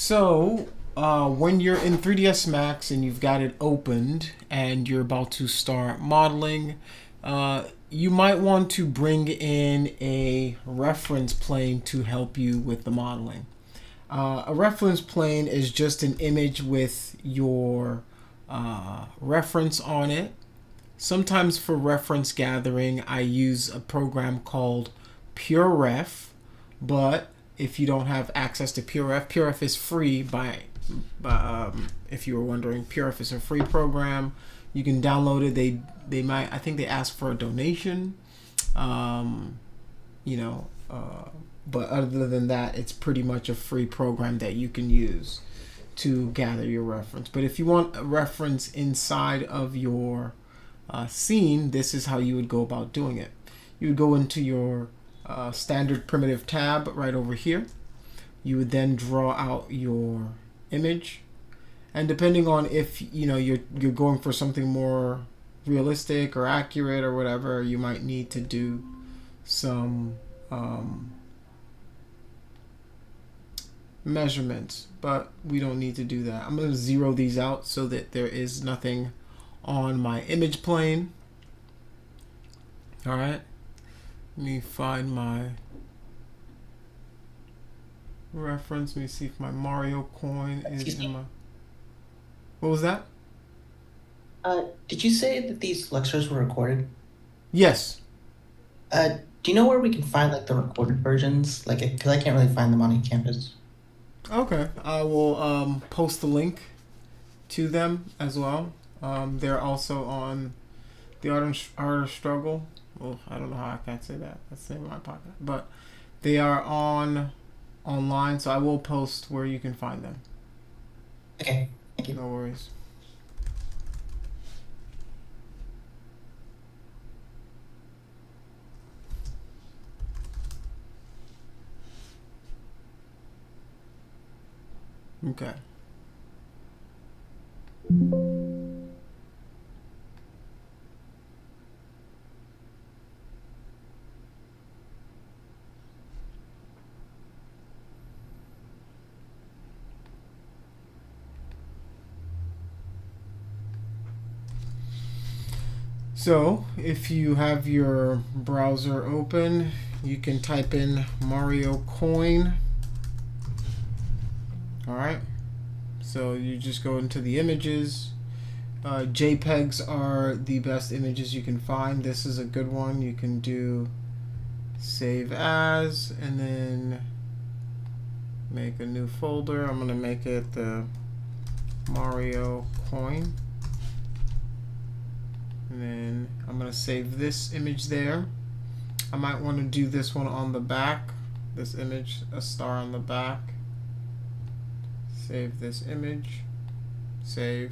So, when you're in 3ds Max and you've got it opened and you're about to start modeling, you might want to bring in a reference plane to help you with the modeling. A reference plane is just an image with your reference on it. Sometimes for reference gathering, I use a program called PureRef, but if you don't have access to PureRef, PureRef is free if you were wondering, PureRef is a free program. You can download it. They might, I think they ask for a donation. Um, you know, but other than that, it's pretty much a free program that you can use to gather your reference. But if you want a reference inside of your scene, this is how you would go about doing it. You would go into your standard primitive tab right over here. You would then draw out your image, and depending on if you're going for something more realistic or accurate or whatever, you might need to do some measurements, but we don't need to do that. I'm going to zero these out so that there is nothing on my image plane. All right, let me find my reference. Let me see if my Mario coin is in my... What was that? Did you say that these lectures were recorded? Yes. Do you know where we can find like the recorded versions? Like, because I can't really find them on eCampus. Okay, I will post the link to them as well. They're also on the Art of Struggle. Well, I don't know how I can't say that. That's the name of my podcast. But they are online, so I will post where you can find them. Okay, thank you. No worries. Okay. So, if you have your browser open, you can type in Mario Coin. All right. So you just go into the images. JPEGs are the best images you can find. This is a good one. You can do save as and then make a new folder. I'm going to make it the Mario Coin. And then I'm going to save this image there. I might want to do this one on the back. This image, a star on the back. Save this image. Save.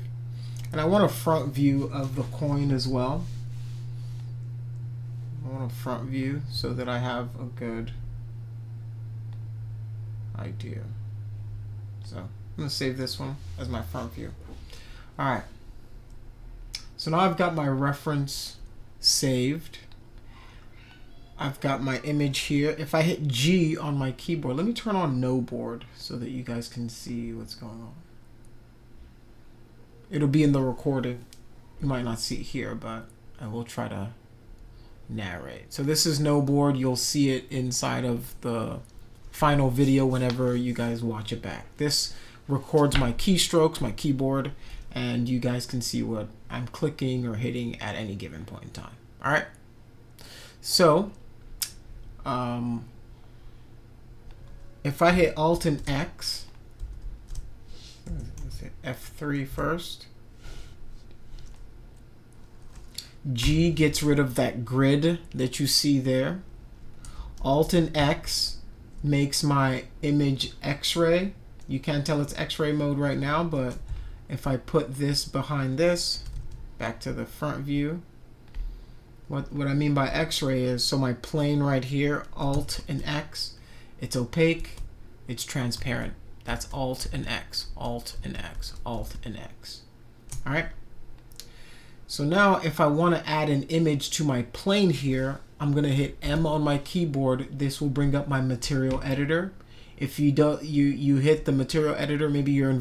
And I want a front view of the coin as well. I want a front view so that I have a good idea. So I'm going to save this one as my front view. Alright. So now I've got my reference saved. I've got my image here. If I hit G on my keyboard, let me turn on no board so that you guys can see what's going on. It'll be in the recording. You might not see it here, but I will try to narrate. So this is no board. You'll see it inside of the final video whenever you guys watch it back. This records my keystrokes, my keyboard, and you guys can see what I'm clicking or hitting at any given point in time. All right. So, if I hit Alt and X, let's hit F3 first. G gets rid of that grid that you see there. Alt and X makes my image X-ray. You can't tell it's X-ray mode right now, but if I put this behind this, back to the front view, what I mean by X-ray is, so my plane right here, Alt and X, it's opaque, it's transparent. That's Alt and X, Alt and X, Alt and X. All right. So now if I want to add an image to my plane here, I'm going to hit M on my keyboard. This will bring up my material editor. If you don't, you hit the material editor, maybe you're on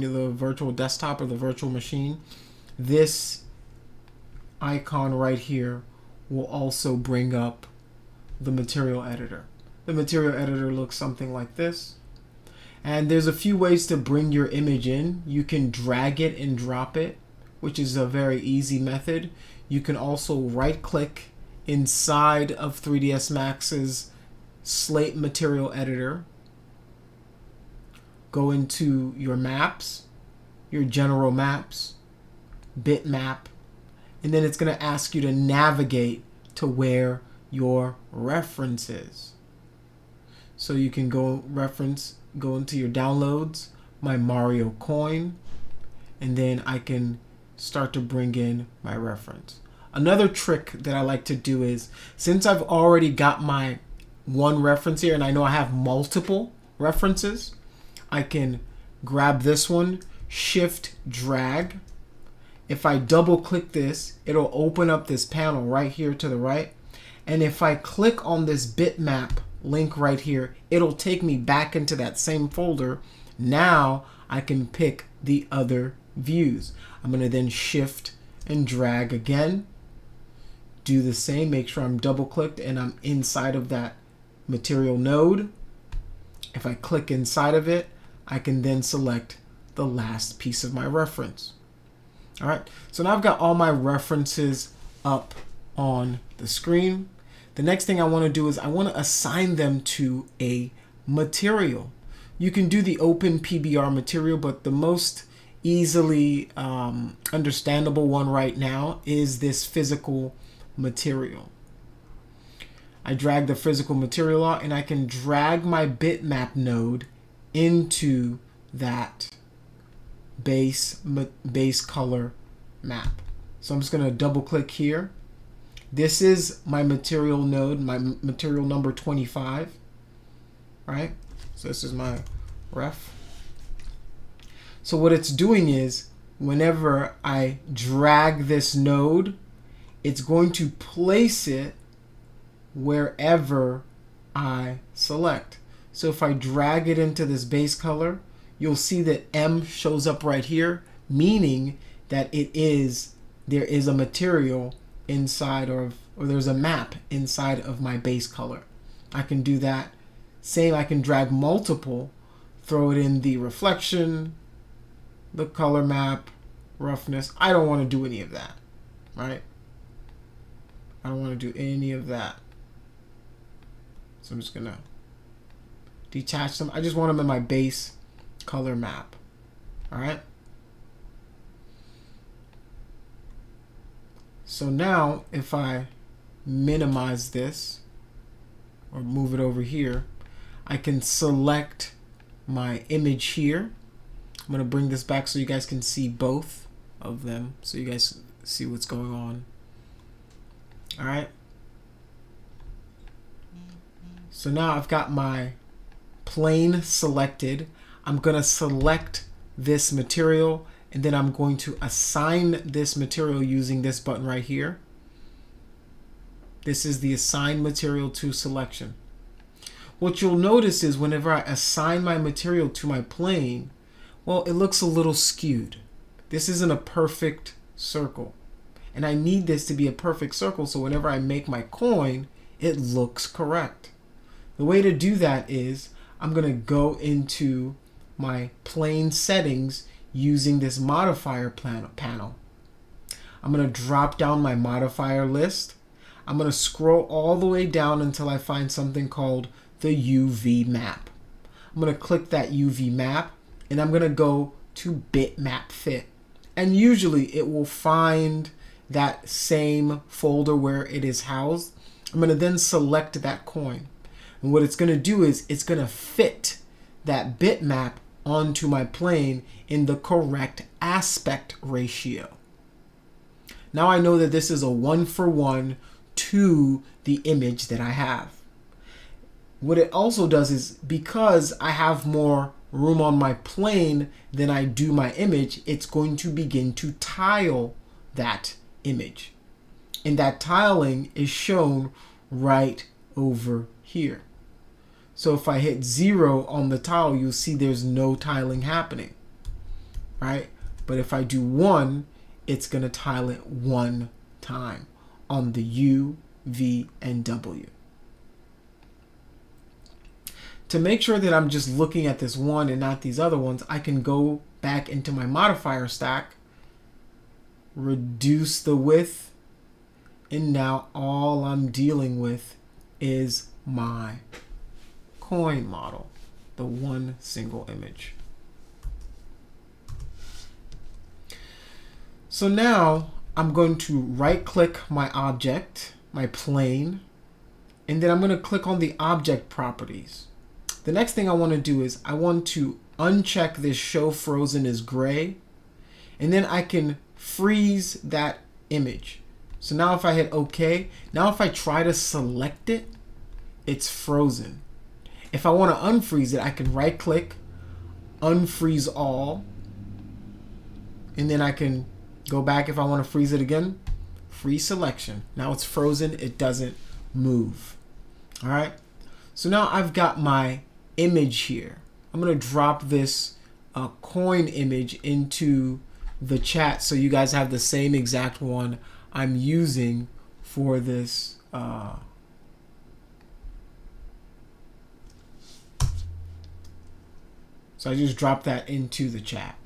the virtual desktop or the virtual machine, this icon right here will also bring up the material editor. The material editor looks something like this. And there's a few ways to bring your image in. You can drag it and drop it, which is a very easy method. You can also right click inside of 3ds Max's Slate material editor, go into your maps, your general maps, bitmap, and then it's going to ask you to navigate to where your reference is. So you can go into your downloads, my Mario coin, and then I can start to bring in my reference. Another trick that I like to do is, since I've already got my one reference here and I know I have multiple references, I can grab this one, shift drag. If I double click this, it'll open up this panel right here to the right. And if I click on this bitmap link right here, it'll take me back into that same folder. Now I can pick the other views. I'm going to then shift and drag again. Do the same, make sure I'm double clicked and I'm inside of that material node. If I click inside of it, I can then select the last piece of my reference. All right, so now I've got all my references up on the screen. The next thing I want to do is I want to assign them to a material. You can do the open PBR material, but the most easily understandable one right now is this physical material. I drag the physical material out and I can drag my bitmap node into that base color map. So I'm just going to double click here. This is my material node, my material number 25, right? So this is my ref. So what it's doing is whenever I drag this node, it's going to place it wherever I select. So if I drag it into this base color, you'll see that M shows up right here, meaning that there is a material inside or there's a map inside of my base color. I can do that. Same, I can drag multiple, throw it in the reflection, the color map, roughness. I don't want to do any of that, right? I don't want to do any of that. So I'm just gonna detach them. I just want them in my base color map. All right. So now if I minimize this or move it over here, I can select my image here. I'm gonna bring this back so you guys can see both of them, so you guys see what's going on. All right. So now I've got my plane selected. I'm going to select this material and then I'm going to assign this material using this button right here. This is the assign material to selection. What you'll notice is whenever I assign my material to my plane, well, it looks a little skewed. This isn't a perfect circle. And I need this to be a perfect circle so whenever I make my coin, it looks correct. The way to do that is I'm going to go into my plane settings using this modifier panel. I'm going to drop down my modifier list. I'm going to scroll all the way down until I find something called the UV map. I'm going to click that UV map and I'm going to go to bitmap fit. And usually it will find that same folder where it is housed. I'm going to then select that coin. And what it's going to do is it's going to fit that bitmap onto my plane in the correct aspect ratio. Now I know that this is a 1-for-1 to the image that I have. What it also does is because I have more room on my plane than I do my image, it's going to begin to tile that image. And that tiling is shown right over here. So if I hit 0 on the tile, you'll see there's no tiling happening, right? But if I do 1, it's going to tile it 1 time on the U, V, and W. To make sure that I'm just looking at this one and not these other ones, I can go back into my modifier stack, reduce the width, and now all I'm dealing with is my coin model, the one single image. So now I'm going to right click my object, my plane, and then I'm going to click on the object properties. The next thing I want to do is I want to uncheck this show frozen as gray, and then I can freeze that image. So now if I hit OK, now if I try to select it, it's frozen. If I want to unfreeze it, I can right click, unfreeze all, and then I can go back if I want to freeze it again, freeze selection. Now it's frozen, it doesn't move. All right, so now I've got my image here. I'm going to drop this coin image into the chat so you guys have the same exact one I'm using for this so I just dropped that into the chat.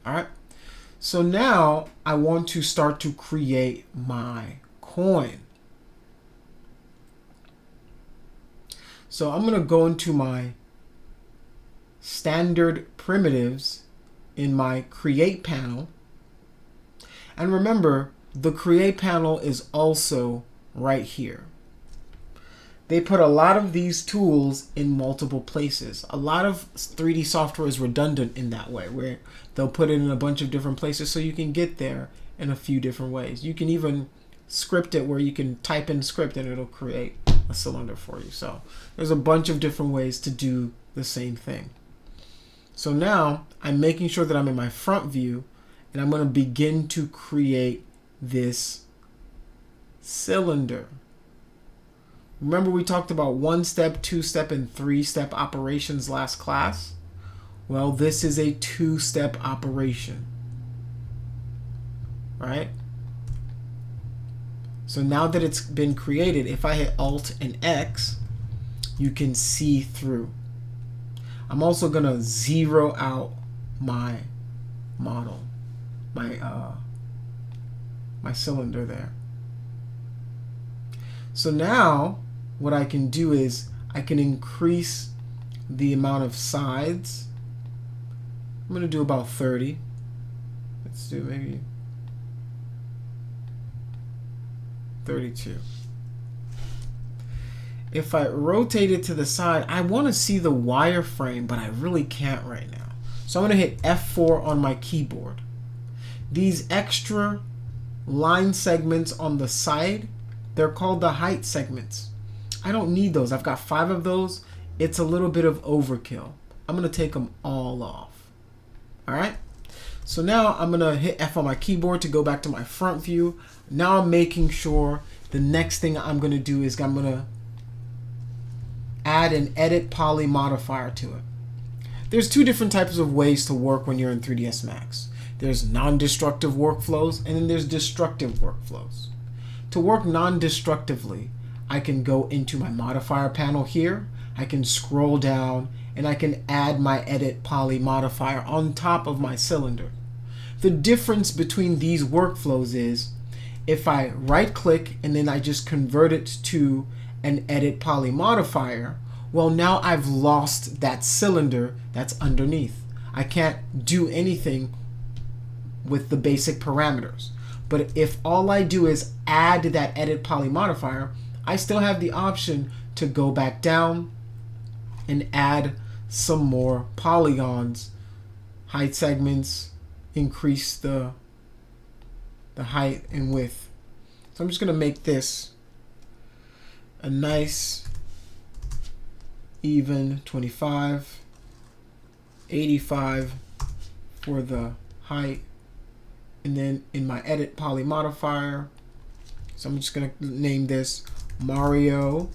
All right, so now I want to start to create my coin. So I'm going to go into my standard primitives in my create panel. And remember, the create panel is also right here. They put a lot of these tools in multiple places. A lot of 3D software is redundant in that way, where they'll put it in a bunch of different places so you can get there in a few different ways. You can even script it where you can type in script and it'll create a cylinder for you. So there's a bunch of different ways to do the same thing. So now I'm making sure that I'm in my front view, and I'm going to begin to create this cylinder. Remember we talked about 1-step, 2-step, and 3-step operations last class? Well, this is a 2-step operation, right? So now that it's been created, if I hit Alt and X, you can see through. I'm also going to zero out my model, my cylinder there. So now what I can do is I can increase the amount of sides. I'm going to do about 30. Let's do maybe 32. If I rotate it to the side, I want to see the wireframe, but I really can't right now. So I'm going to hit F4 on my keyboard. These extra line segments on the side, they're called the height segments. I don't need those. I've got 5 of those. It's a little bit of overkill. I'm going to take them all off. All right. So now I'm going to hit F on my keyboard to go back to my front view. Now I'm making sure the next thing I'm going to do is I'm going to add an edit poly modifier to it. There's 2 different types of ways to work when you're in 3ds Max. There's non-destructive workflows, and then there's destructive workflows. To work non-destructively, I can go into my modifier panel here, I can scroll down, and I can add my edit poly modifier on top of my cylinder. The difference between these workflows is if I right click and then I just convert it to an edit poly modifier, well, now I've lost that cylinder that's underneath. I can't do anything with the basic parameters. But if all I do is add that edit poly modifier, I still have the option to go back down and add some more polygons, height segments, increase the height and width. So I'm just going to make this a nice even 25, 85 for the height, and then in my edit poly modifier, so I'm just going to name this Mario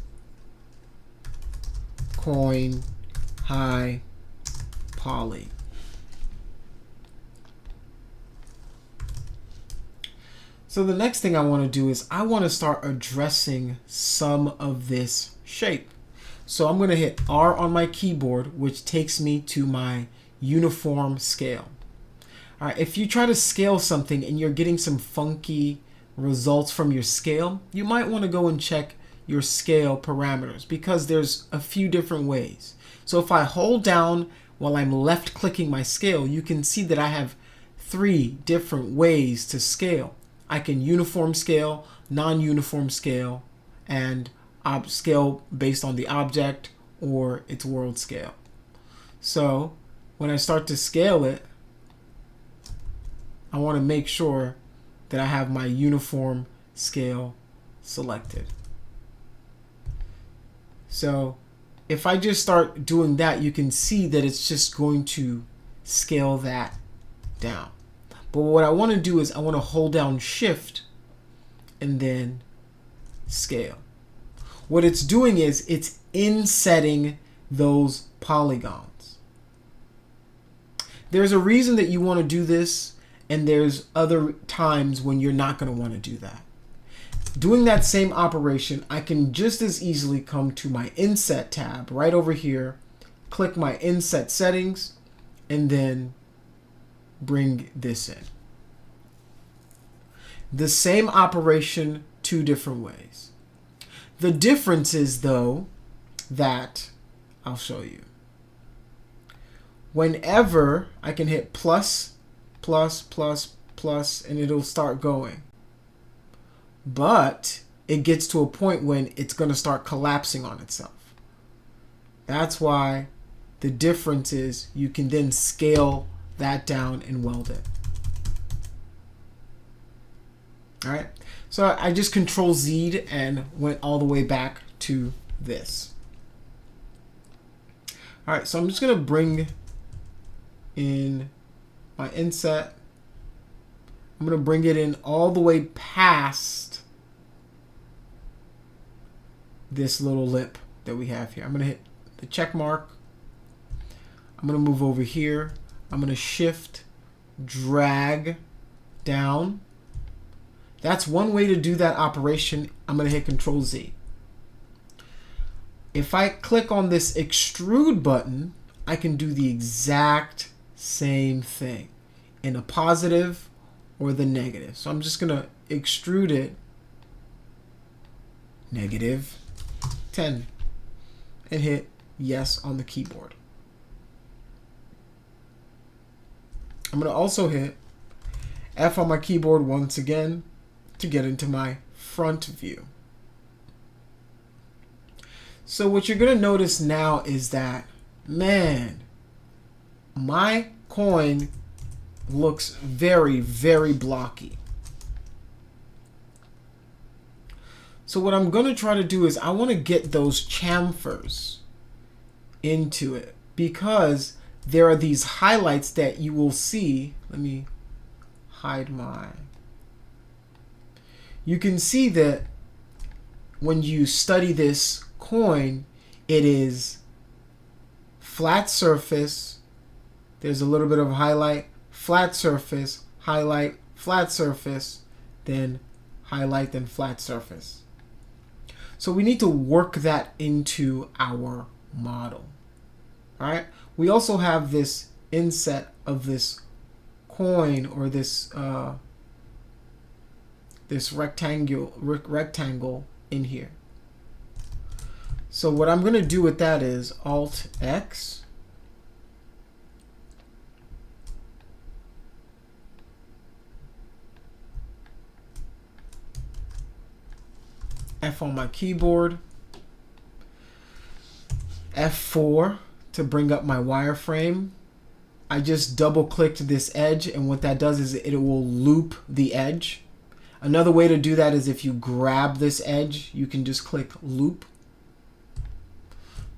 coin high poly. So the next thing I want to do is I want to start addressing some of this shape. So I'm going to hit R on my keyboard, which takes me to my uniform scale. All right, if you try to scale something and you're getting some funky results from your scale, you might want to go and check your scale parameters because there's a few different ways. So if I hold down while I'm left clicking my scale, you can see that I have 3 different ways to scale. I can uniform scale, non-uniform scale, and scale based on the object or its world scale. So when I start to scale it, I want to make sure that I have my uniform scale selected. So if I just start doing that, you can see that it's just going to scale that down. But what I want to do is I want to hold down Shift and then scale. What it's doing is it's insetting those polygons. There's a reason that you want to do this, and there's other times when you're not going to want to do that. Doing that same operation, I can just as easily come to my Inset tab right over here, click my Inset settings, and then bring this in. The same operation 2 different ways. The difference is, though, that I'll show you. Whenever I can hit plus, plus, plus, plus, and it'll start going. But it gets to a point when it's going to start collapsing on itself. That's why the difference is you can then scale that down and weld it. All right, so I just Control Z'd and went all the way back to this. All right, so I'm just gonna bring in my inset. I'm gonna bring it in all the way past this little lip that we have here. I'm gonna hit the check mark. I'm gonna move over here. I'm gonna shift, drag down. That's one way to do that operation. I'm gonna hit Control Z. If I click on this extrude button, I can do the exact same thing in a positive or the negative. So I'm just gonna extrude it -10 and hit yes on the keyboard. I'm gonna also hit F on my keyboard once again to get into my front view. So what you're gonna notice now is that, man, my coin looks very, very blocky. So what I'm gonna try to do is I wanna get those chamfers into it because there are these highlights that you will see. Let me hide my... You can see that when you study this coin, it is flat surface, there's a little bit of highlight, flat surface, highlight, flat surface, then highlight, then flat surface. So we need to work that into our model. All right. We also have this inset of this coin or this this rectangle in here. So what I'm going to do with that is Alt X. F on my keyboard. F4 to bring up my wireframe. I just double clicked this edge, and what that does is it will loop the edge. Another way to do that is if you grab this edge, you can just click loop.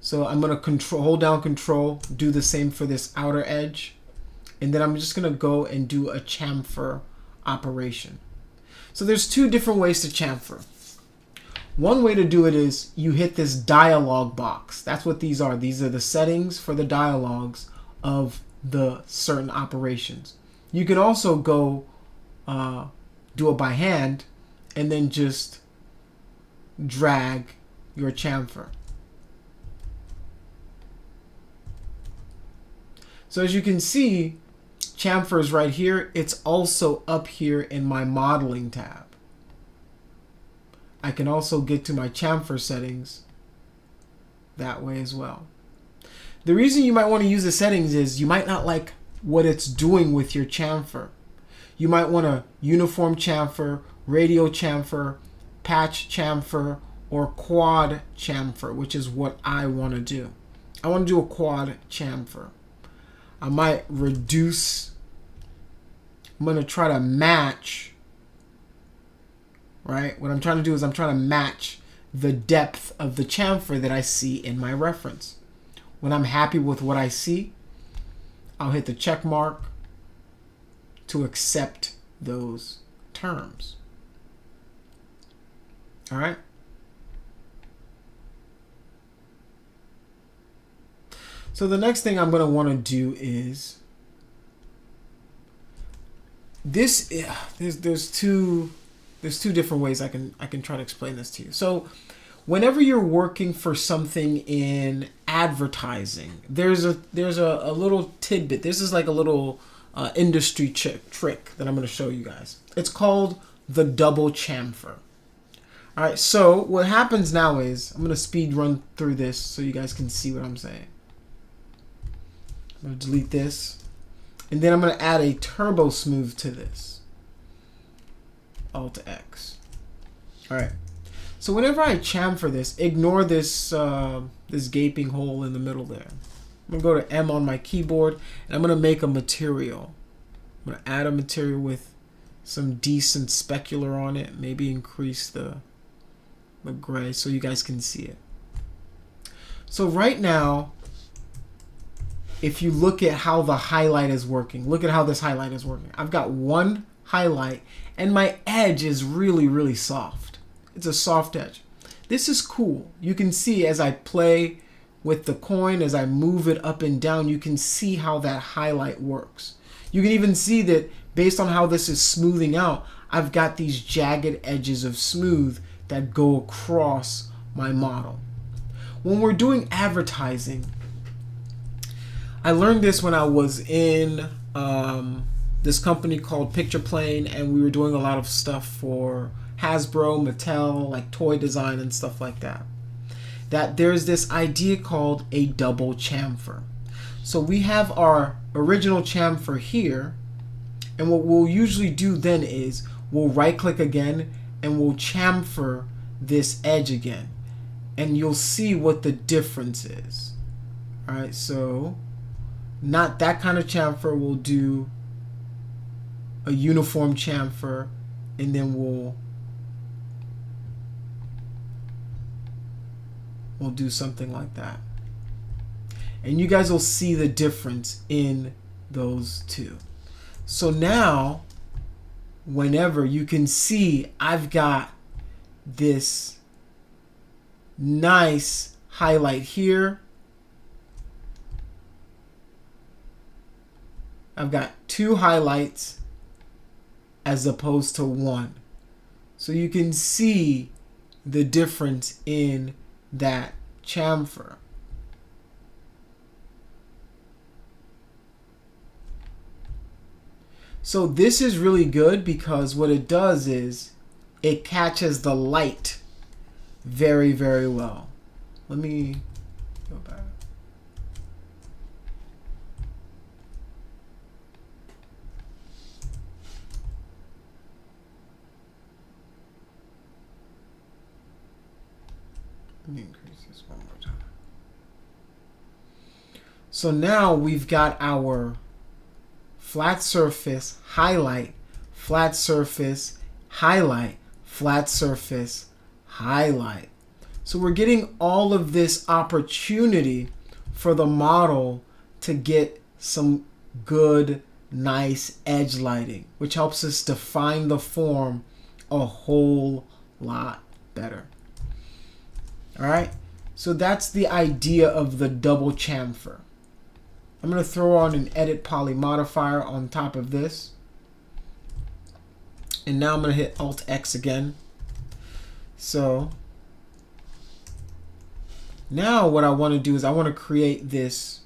So I'm going to hold down Control, do the same for this outer edge, and then I'm just going to go and do a chamfer operation. So there's 2 different ways to chamfer. One way to do it is you hit this dialog box. That's what these are. These are the settings for the dialogues of the certain operations. You can also go do it by hand and then just drag your chamfer. So as you can see, chamfer is right here. It's also up here in my modeling tab. I can also get to my chamfer settings that way as well. The reason you might want to use the settings is you might not like what it's doing with your chamfer. You might want a uniform chamfer, radio chamfer, patch chamfer, or quad chamfer, which is what I want to do. I want to do a quad chamfer. I might reduce, I'm going to try to match, right? What I'm trying to do is I'm trying to match the depth of the chamfer that I see in my reference. When I'm happy with what I see, I'll hit the check mark to accept those terms. All right. So the next thing I'm going to want to do is this. There's two different ways I can try to explain this to you. So whenever you're working for something in advertising, there's a little tidbit. This is like a little industry trick that I'm going to show you guys. It's called the double chamfer. All right. So what happens now is I'm going to speed run through this so you guys can see what I'm saying. I'm going to delete this, and then I'm going to add a turbo smooth to this. Alt X. All right. So whenever I chamfer this, ignore this this gaping hole in the middle there. I'm gonna go to M on my keyboard, and I'm gonna make a material. I'm gonna add a material with some decent specular on it. Maybe increase the gray so you guys can see it. So right now, if you look at how the highlight is working, look at how this highlight is working. I've got one highlight, and my edge is really, really soft. It's a soft edge. This is cool. You can see as I play with the coin, as I move it up and down, you can see how that highlight works. You can even see that based on how this is smoothing out, I've got these jagged edges of smooth that go across my model. When we're doing advertising, I learned this when I was in this company called Pictureplane, and we were doing a lot of stuff for Hasbro, Mattel, like toy design and stuff like that. That there's this idea called a double chamfer. So we have our original chamfer here, and what we'll usually do then is we'll right click again and we'll chamfer this edge again, and you'll see what the difference is. All right, so not that kind of chamfer. We'll do a uniform chamfer, and then we'll do something like that. And you guys will see the difference in those two. So now, whenever you can see, I've got this nice highlight here. I've got two highlights as opposed to one. So you can see the difference in that chamfer. So this is really good because what it does is it catches the light very, very well. Let me go back. Let me increase this one more time. So now we've got our flat surface, highlight, flat surface, highlight, flat surface, highlight. So we're getting all of this opportunity for the model to get some good, nice edge lighting, which helps us define the form a whole lot better. All right. So that's the idea of the double chamfer. I'm going to throw on an edit poly modifier on top of this. And now I'm going to hit Alt X again. So now what I want to do is I want to create this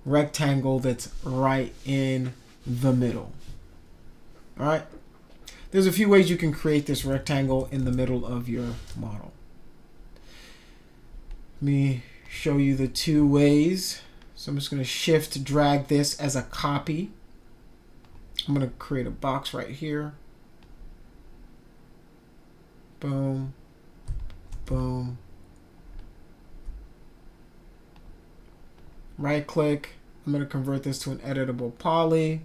rectangle that's right in the middle. All right. There's a few ways you can create this rectangle in the middle of your model. Let me show you the two ways. So I'm just going to shift drag this as a copy. I'm going to create a box right here. Boom, boom. Right click. I'm going to convert this to an editable poly.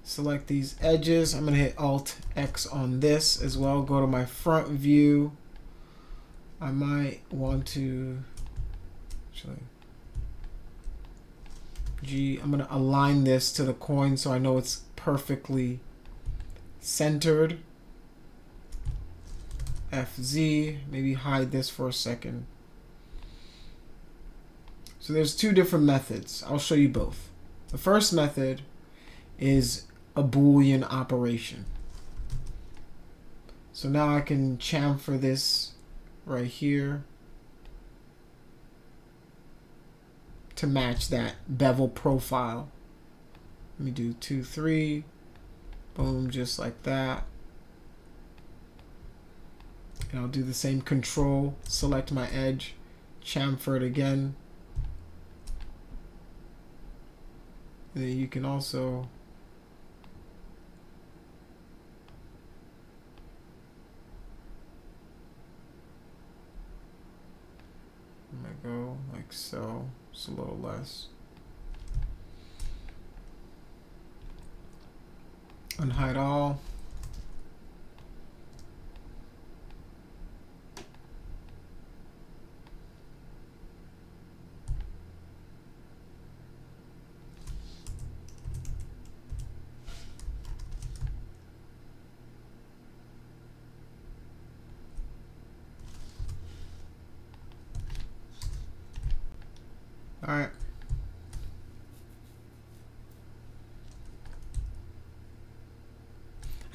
Select these edges. I'm going to hit Alt X on this as well. Go to my front view. I might want to actually I'm going to align this to the coin so I know it's perfectly centered. FZ, maybe hide this for a second. So there's two different methods. I'll show you both. The first method is a Boolean operation. So now I can chamfer this right here to match that bevel profile. Let me do 2, 3, boom, just like that. And I'll do the same control, select my edge, chamfer it again. And then you can also go like so, just a little less. Unhide all. All right.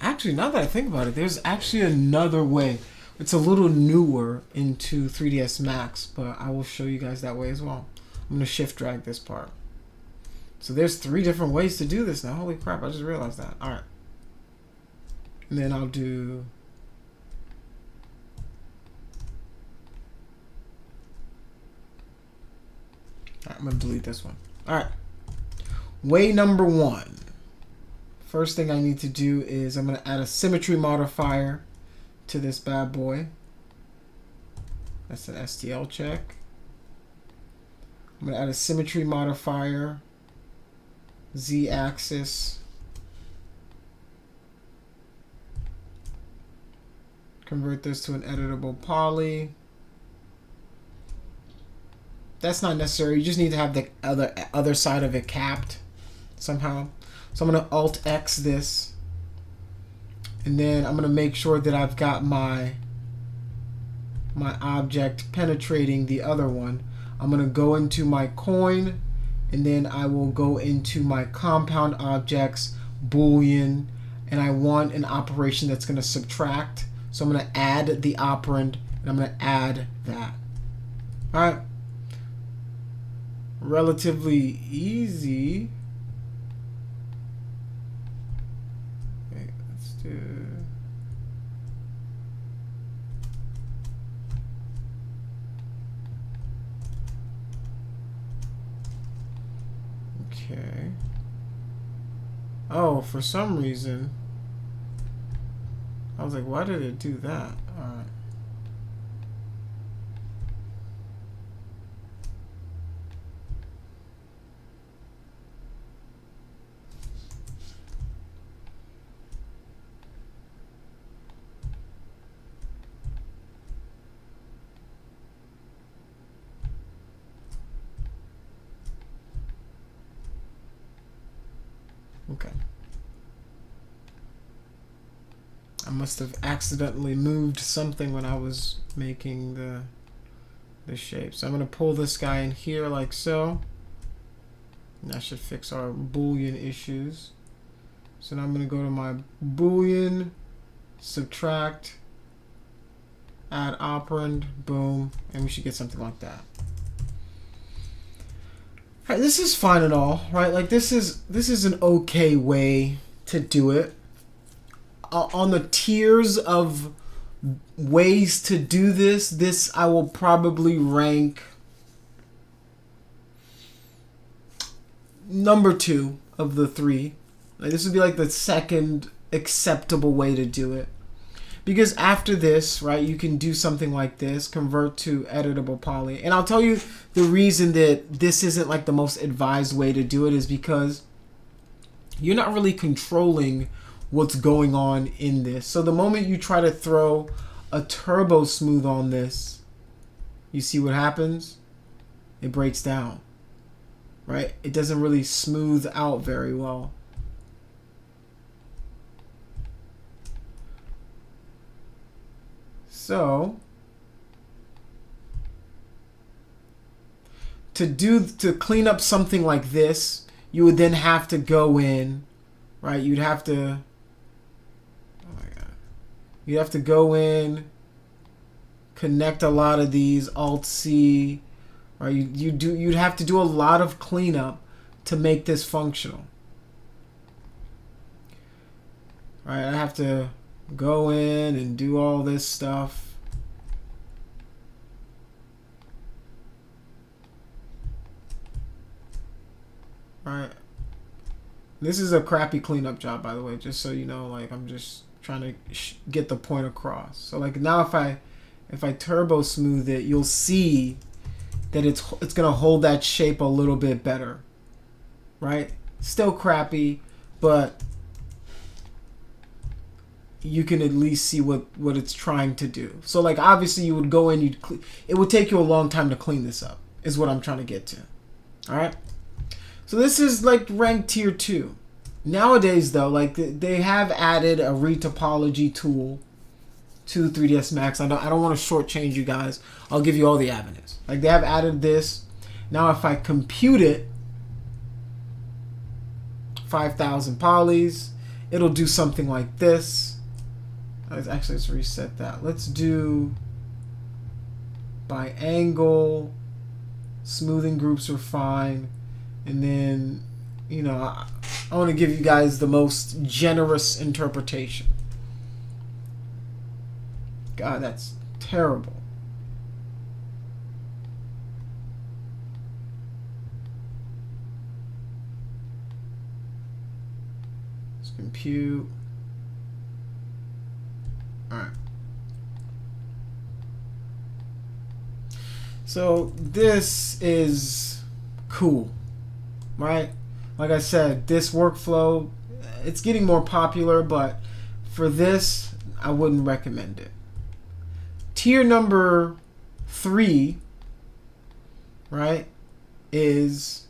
Actually, now that I think about it, there's actually another way. It's a little newer into 3ds Max, but I will show you guys that way as well. I'm going to shift drag this part. So there's 3 different ways to do this now. Holy crap, I just realized that. All right. And then I'll do I'm going to delete this one. All right. Way number 1. First thing I need to do is I'm going to add a symmetry modifier to this bad boy. That's an STL check. I'm going to add a symmetry modifier, Z-axis. Convert this to an editable poly. That's not necessary. You just need to have the other side of it capped somehow. So I'm going to Alt X this. And then I'm going to make sure that I've got my object penetrating the other one. I'm going to go into my coin, and then I will go into my compound objects, Boolean, and I want an operation that's going to subtract. So I'm going to add the operand, and I'm going to add that. All right. Relatively easy. Okay, let's do. Okay. Oh, for some reason, I was like, why did it do that? All right. Okay. I must have accidentally moved something when I was making the shape. So I'm going to pull this guy in here like so. And that should fix our Boolean issues. So now I'm going to go to my Boolean, subtract, add operand, boom, and we should get something like that. All right, this is fine and all, right? Like this is an okay way to do it. On the tiers of ways to do this I will probably rank number 2 of the 3. Like this would be like the second acceptable way to do it. Because after this, right, you can do something like this, convert to editable poly. And I'll tell you the reason that this isn't like the most advised way to do it is because you're not really controlling what's going on in this. So the moment you try to throw a turbo smooth on this, you see what happens? It breaks down, right? It doesn't really smooth out very well. So to clean up something like this, you would then have to go in, right? You'd have to go in, connect a lot of these, Alt C, right? You'd have to do a lot of cleanup to make this functional. Right? I have to go in and do all this stuff. Right? This is a crappy cleanup job, by the way, just so you know, like I'm just trying to get the point across. So like now if I turbo smooth it, you'll see that it's going to hold that shape a little bit better. Right? Still crappy, but you can at least see what it's trying to do. So like obviously you would go in, it would take you a long time to clean this up, is what I'm trying to get to. All right? So this is like ranked tier 2. Nowadays though, like they have added a retopology tool to 3ds Max. I don't want to shortchange you guys. I'll give you all the avenues. Like they have added this. Now if I compute it, 5,000 polys, it'll do something like this. Actually, let's reset that. Let's do by angle. Smoothing groups are fine. And then, you know, I want to give you guys the most generous interpretation. God, that's terrible. Let's compute. Alright. So this is cool, right? Like I said, this workflow, it's getting more popular, but for this, I wouldn't recommend it. Tier number 3, right, is,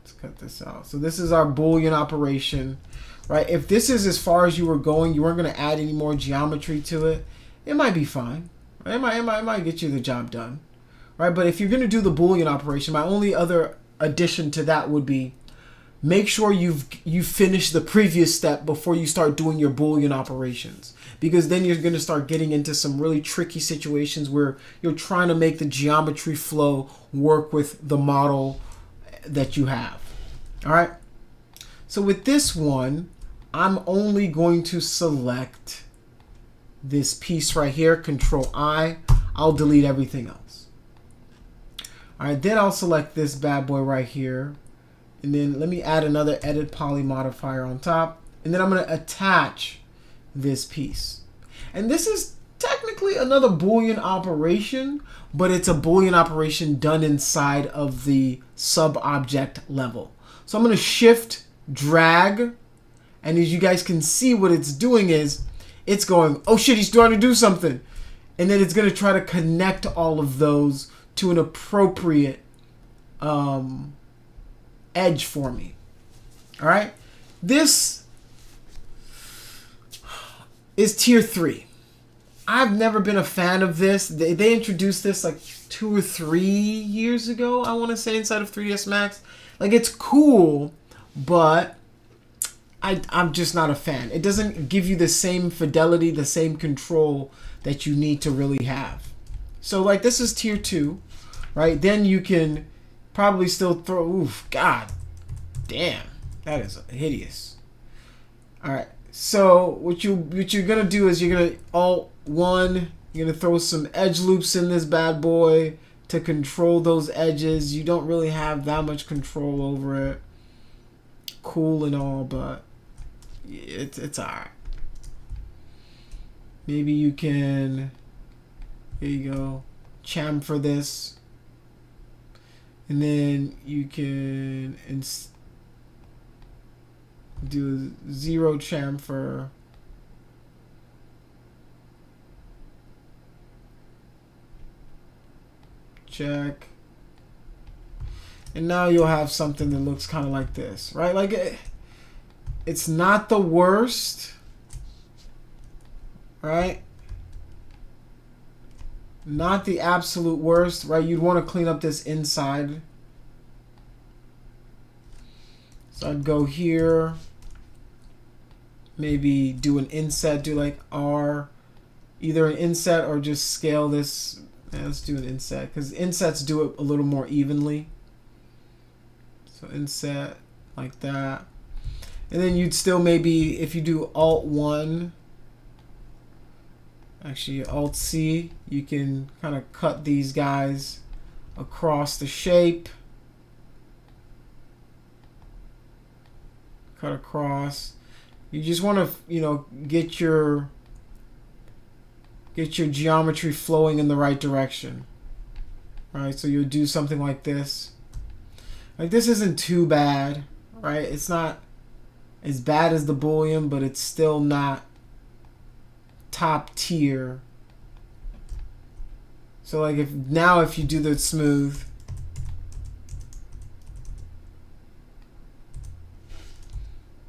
let's cut this out. So this is our Boolean operation, right? If this is as far as you were going, you weren't going to add any more geometry to it, it might be fine. It might get you the job done, right? But if you're going to do the Boolean operation, my only other addition to that would be make sure you finish the previous step before you start doing your Boolean operations, because then you're going to start getting into some really tricky situations where you're trying to make the geometry flow work with the model that you have. All right. So with this one, I'm only going to select this piece right here, Control I. I'll delete everything else. All right, then I'll select this bad boy right here. And then let me add another edit poly modifier on top. And then I'm going to attach this piece. And this is technically another Boolean operation, but it's a Boolean operation done inside of the sub-object level. So I'm going to shift, drag, and as you guys can see, what it's doing is it's going, oh shit, he's trying to do something. And then it's going to try to connect all of those to an appropriate edge for me. All right. This, is tier 3. I've never been a fan of this. They introduced this like 2 or 3 years ago, I want to say, inside of 3ds Max. Like, it's cool, but I'm just not a fan. It doesn't give you the same fidelity, the same control that you need to really have. So, like, this is tier 2, right? Then you can probably still throw... Oof, God damn. That is hideous. All right. So, what you're going to do is you're going to Alt 1. You're going to throw some edge loops in this bad boy to control those edges. You don't really have that much control over it. Cool and all, but it's alright. Maybe you can, here you go, chamfer this, and then you can do a 0 chamfer. Check. And now you'll have something that looks kind of like this, right? Like, it's not the worst, right? Not the absolute worst, right? You'd want to clean up this inside. So I'd go here, maybe do an inset, do like R, either an inset or just scale this. Yeah, let's do an inset, because insets do it a little more evenly. So inset like that. And then you'd still maybe, if you do Alt 1, actually Alt C, you can kind of cut these guys across the shape. Cut across. You just want to, you know, get your geometry flowing in the right direction. Right? So you'll do something like this. Like, this isn't too bad, right? It's not as bad as the Boolean, but it's still not top tier. So like, if you do the smooth,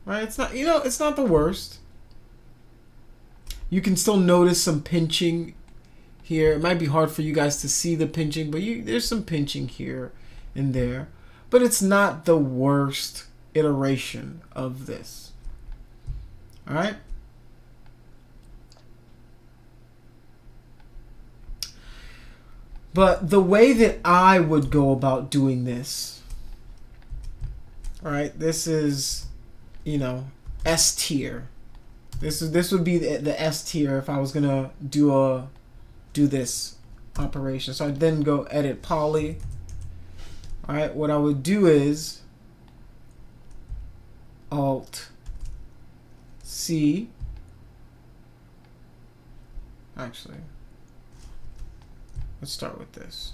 right? It's not, you know, it's not the worst. You can still notice some pinching here. It might be hard for you guys to see the pinching, but there's some pinching here and there. But it's not the worst iteration of this. All right? But the way that I would go about doing this, all right, this is, you know, S tier. This would be the S tier if I was gonna do this operation. So I'd then go edit poly. All right, what I would do is Alt C. Actually, let's start with this.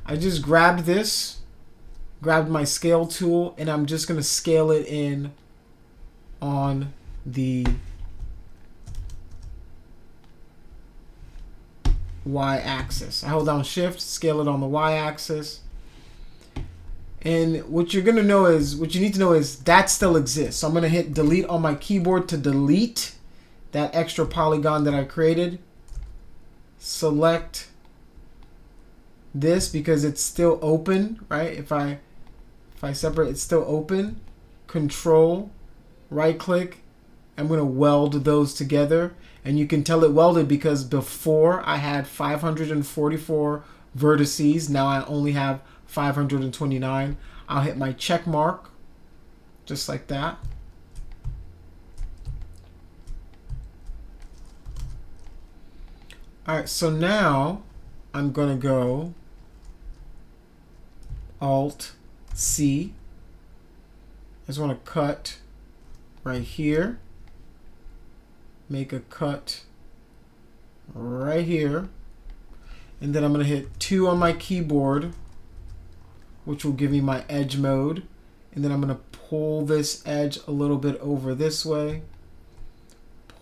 I just grabbed this, grabbed my scale tool, and I'm just gonna scale it in on the y-axis. I hold down shift, scale it on the y-axis. And what you're gonna know is, what you need to know is that still exists. So I'm gonna hit delete on my keyboard to delete that extra polygon that I created. Select this because it's still open, right? If I separate, it's still open. Control, right click. I'm gonna weld those together. And you can tell it welded because before I had 544 vertices. Now I only have 529. I'll hit my check mark, just like that. All right, so now I'm gonna go Alt C. I just want to cut right here. Make a cut right here. And then I'm going to hit 2 on my keyboard, which will give me my edge mode. And then I'm going to pull this edge a little bit over this way.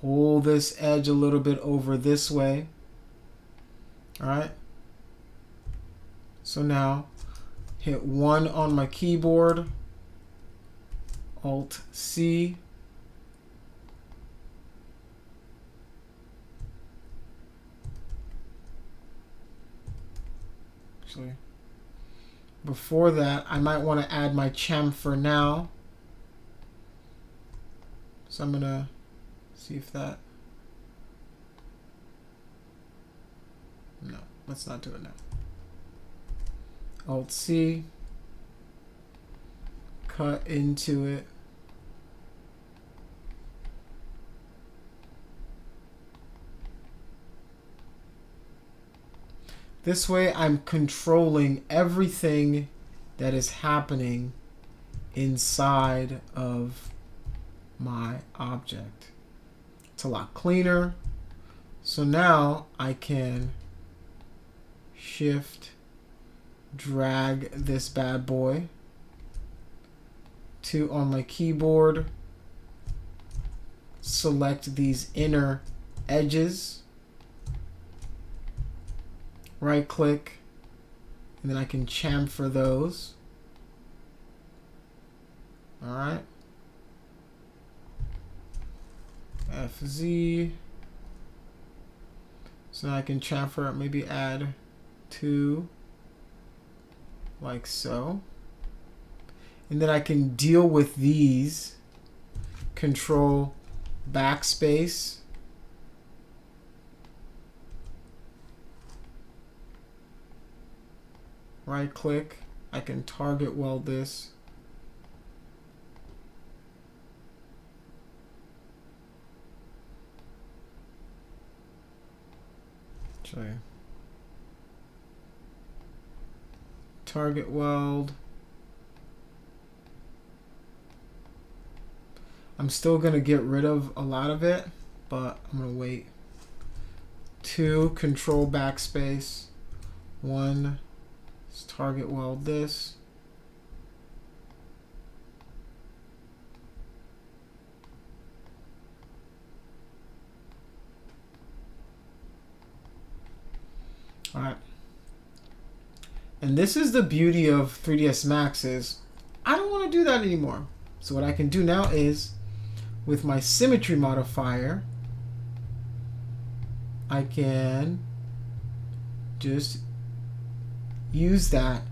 Pull this edge a little bit over this way. All right. So now hit 1 on my keyboard, Alt C. Actually, before that, I might want to add my chamfer now. So I'm gonna see if that. No, let's not do it now. Alt C. Cut into it. This way I'm controlling everything that is happening inside of my object. It's a lot cleaner. So now I can shift drag this bad boy to on my keyboard, select these inner edges, right click, and then I can chamfer those. All right. FZ. So now I can chamfer, maybe add 2 like so. And then I can deal with these. Control backspace. Right click. I can target weld this. Actually, target weld. I'm still gonna get rid of a lot of it, but I'm gonna wait. 2, control backspace. 1, let's target weld this. All right. And this is the beauty of 3ds Max is I don't want to do that anymore. So what I can do now is with my symmetry modifier, I can just use that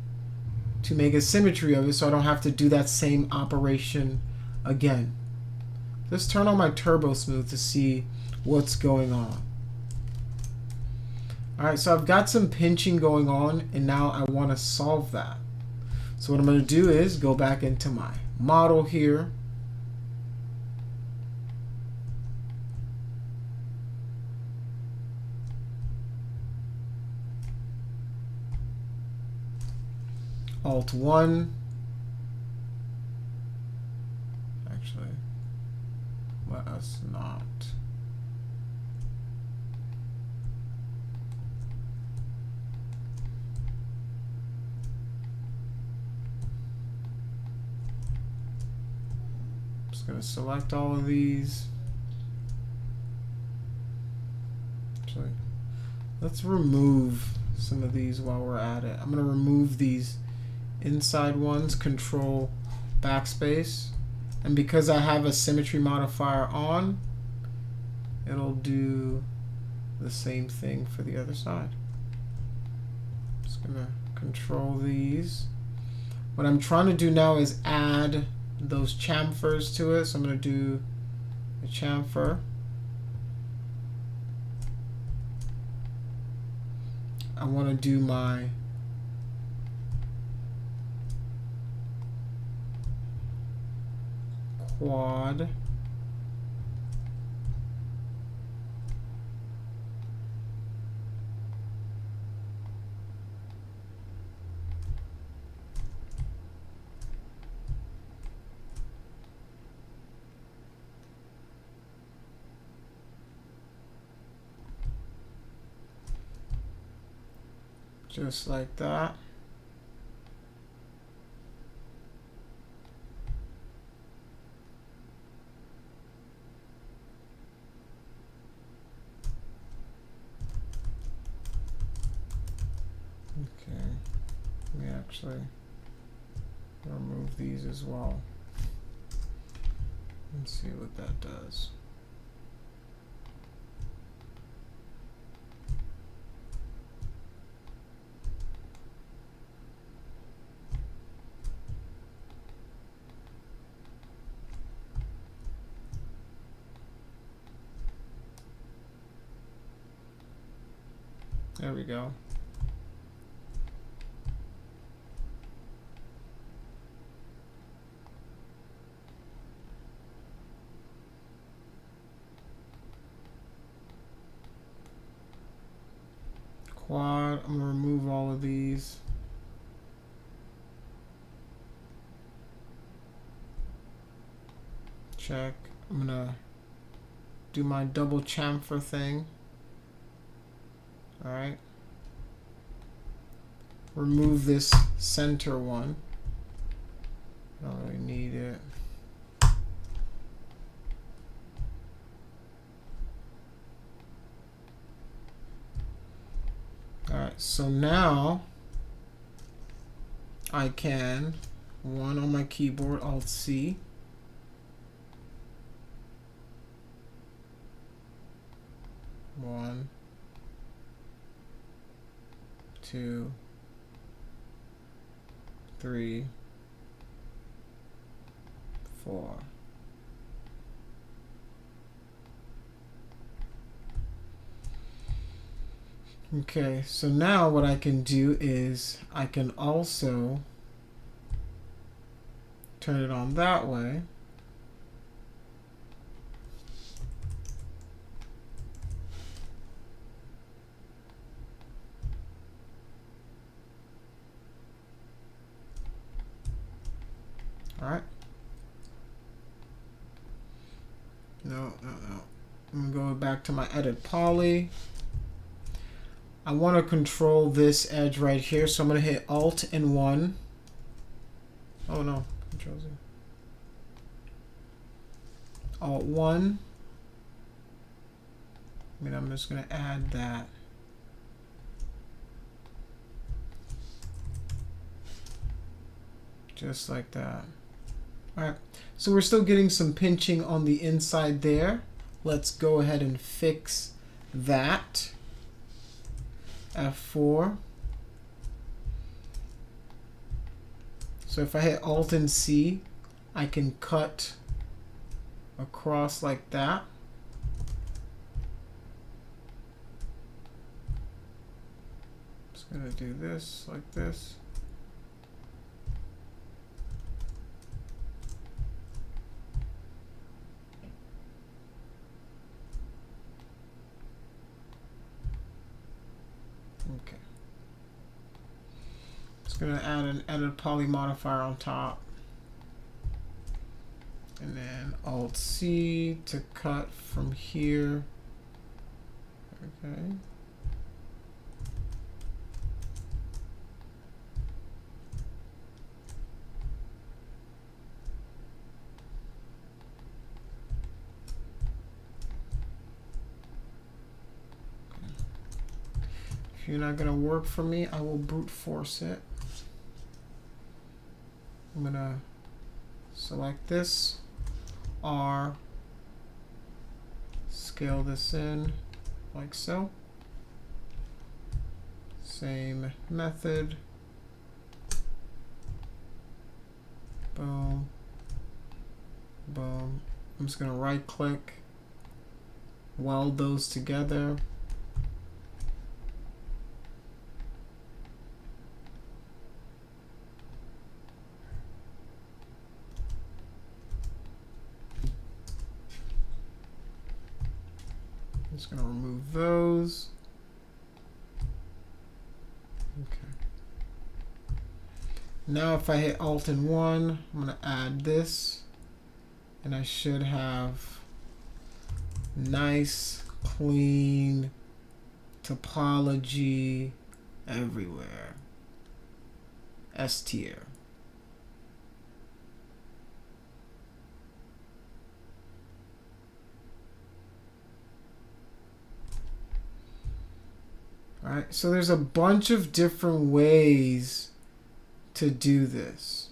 to make a symmetry of it so I don't have to do that same operation again. Let's turn on my turbo smooth to see what's going on. Alright, so I've got some pinching going on and now I want to solve that. So what I'm going to do is go back into my model here. Alt 1. Actually, let us not. Just going to select all of these. Actually, let's remove some of these while we're at it. I'm going to remove these inside ones, control backspace, and because I have a symmetry modifier on, it'll do the same thing for the other side. Just gonna control these. What I'm trying to do now is add those chamfers to it, so I'm gonna do a chamfer. I want to do my quad. Just like that. Okay, let me actually Remove these as well. Let's see what that does. There we go. Quad, I'm gonna remove all of these. Check. I'm gonna do my double chamfer thing. All right. Remove this center one. Don't really need it. All right, so now I can, one on my keyboard, Alt-C. One, two, three, four. Okay, so now what I can do is I can also turn it on that way. All right. No. I'm gonna go back to my edit poly. I want to control this edge right here, so I'm going to hit Alt and 1. Oh no, Control Z. Alt 1. I'm just going to add that. Just like that. Alright, so we're still getting some pinching on the inside there. Let's go ahead and fix that. F4. So if I hit Alt and C, I can cut across like that. Just gonna do this like this. Okay. Just gonna add an edit poly modifier on top. And then Alt C to cut from here. Okay. If you're not gonna work for me, I will brute force it. I'm gonna select this, R, scale this in like so. Same method. Boom, boom. I'm just gonna right click, weld those together. Just gonna remove those. Okay. Now if I hit Alt and 1, I'm gonna add this, and I should have nice, clean topology everywhere. S tier. Alright, so there's a bunch of different ways to do this.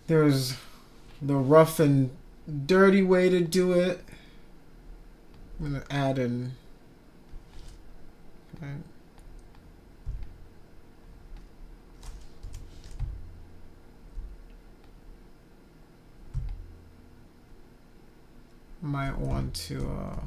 There's the rough and dirty way to do it. I'm going to add in. Okay. Might want to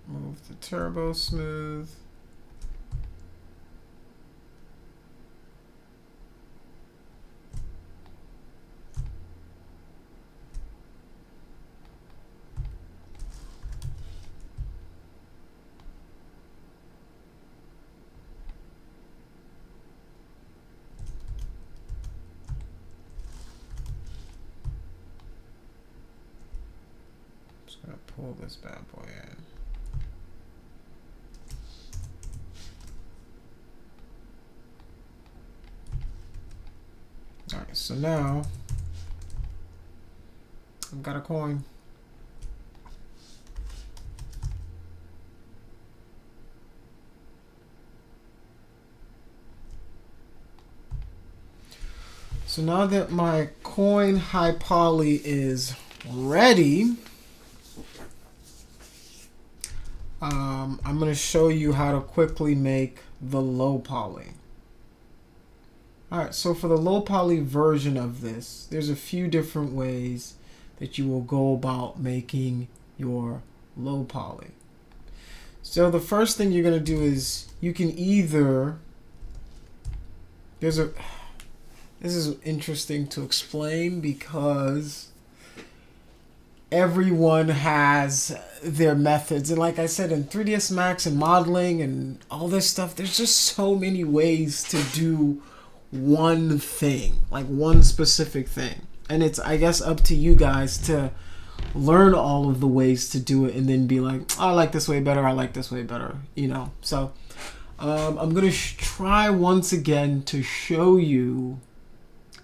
remove the turbo smooth. Just gonna pull this bad boy in. Alright, so now I've got a coin. So now that my coin high poly is ready, I'm going to show you how to quickly make the low poly. Alright, so for the low poly version of this, there's a few different ways that you will go about making your low poly. So the first thing you're going to do is you can either, this is interesting to explain because everyone has their methods, and like I said, in 3ds Max and modeling and all this stuff, there's just so many ways to do one thing, like one specific thing, and it's, I guess, up to you guys to learn all of the ways to do it and then be like, oh, I like this way better, I like this way better, you know. So I'm gonna try once again to show you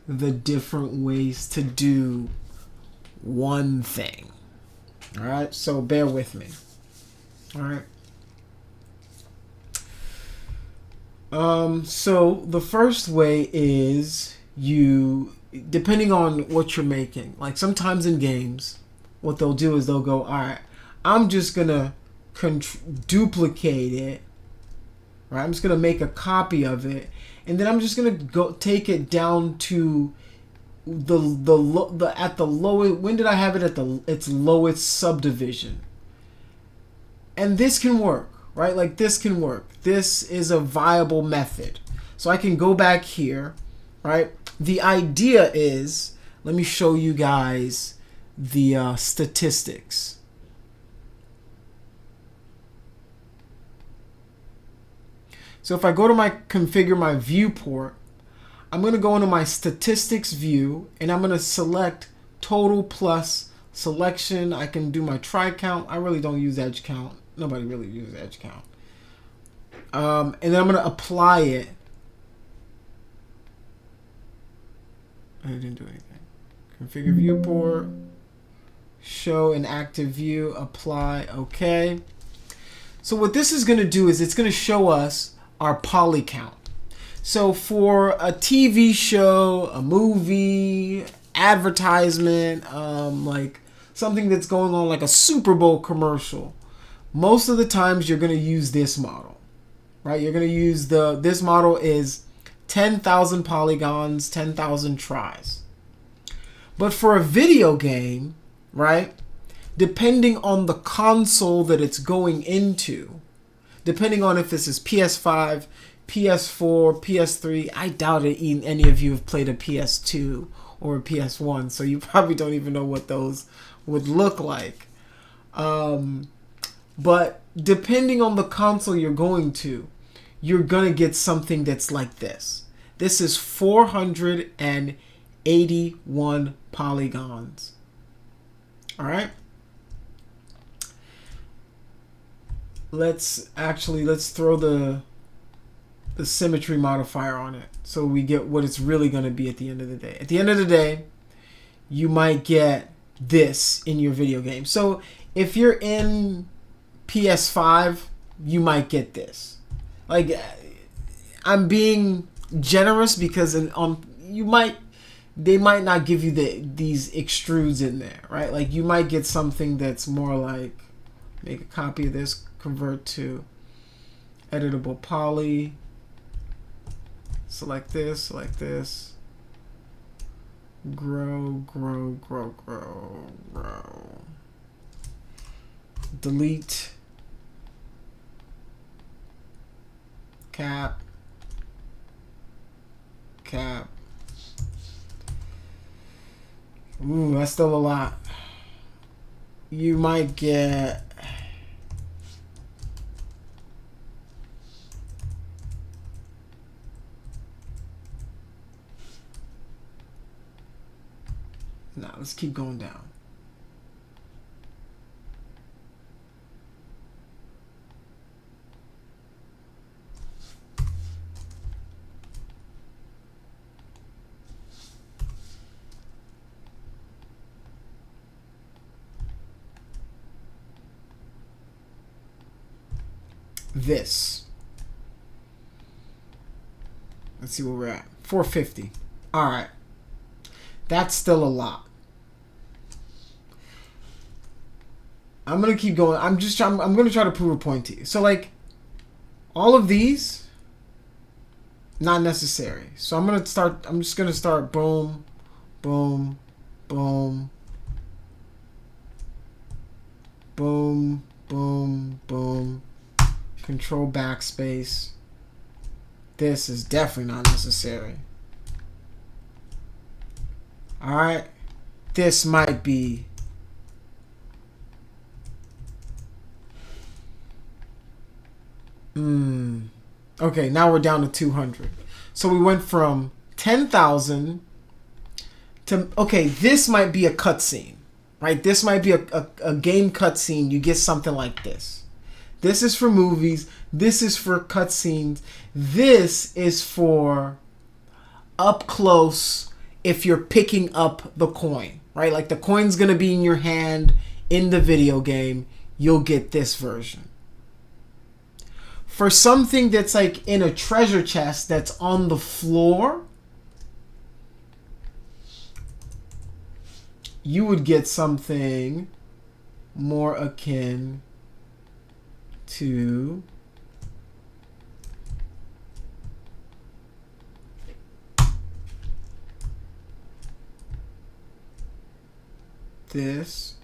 the different ways to do one thing. All right, so bear with me. All right. So the first way is you, depending on what you're making, like sometimes in games, what they'll do is they'll go, all right, I'm just gonna duplicate it. Right, I'm just gonna make a copy of it, and then I'm just gonna go take it down to the at the lowest. When did I have it at its lowest subdivision? And this can work, right? Like this can work. This is a viable method. So I can go back here, right? The idea is, let me show you guys the statistics. So if I go to configure my viewport, I'm going to go into my statistics view and I'm going to select total plus selection. I can do my try count. I really don't use edge count. Nobody really uses edge count. And then I'm going to apply it. I didn't do anything. Configure viewport, show an active view, apply, okay. So what this is going to do is it's going to show us our poly count. So for a TV show, a movie, advertisement, like something that's going on like a Super Bowl commercial, most of the times you're going to use this model, right? You're going to use this model is 10,000 polygons, 10,000 tries. But for a video game, right, depending on the console that it's going into, depending on if this is PS5, PS4, PS3, I doubt it any of you have played a PS2 or a PS1, so you probably don't even know what those would look like. But depending on the console you're going to, you're going to get something that's like this. This is 481 polygons. All right? Let's throw the symmetry modifier on it so we get what it's really going to be at the end of the day. At the end of the day, you might get this in your video game. So if you're in PS5, you might get this. Like, I'm being generous because they might not give you these extrudes in there, right? Like, you might get something that's more like, make a copy of this, convert to editable poly, select this, grow, delete, cap. Ooh, that's still a lot. You might get... Nah, let's keep going down. This. Let's see where we're at. 450. All right. That's still a lot. I'm going to keep going. I'm going to try to prove a point to you. So, like, all of these, not necessary. So I'm just going to start boom, boom, boom, boom, boom, boom. Control backspace. This is definitely not necessary. Alright. This might be. Okay, now we're down to 200. So we went from 10,000 to... Okay, this might be a cutscene. Right? This might be a game cutscene. You get something like this. This is for movies. This is for cutscenes. This is for up close if you're picking up the coin, right? Like the coin's going to be in your hand in the video game. You'll get this version. For something that's like in a treasure chest that's on the floor, you would get something more akin to this.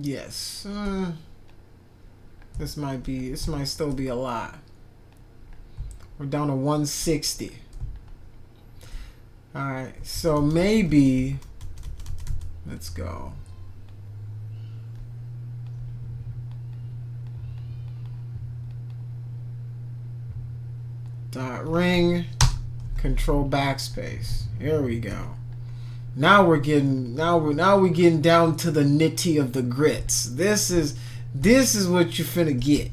Yes. This might still be a lot. We're down to 160. Alright, so maybe let's go. Dot ring, control backspace. Here we go. Now we're getting down to the nitty of the grits. This is what you finna get.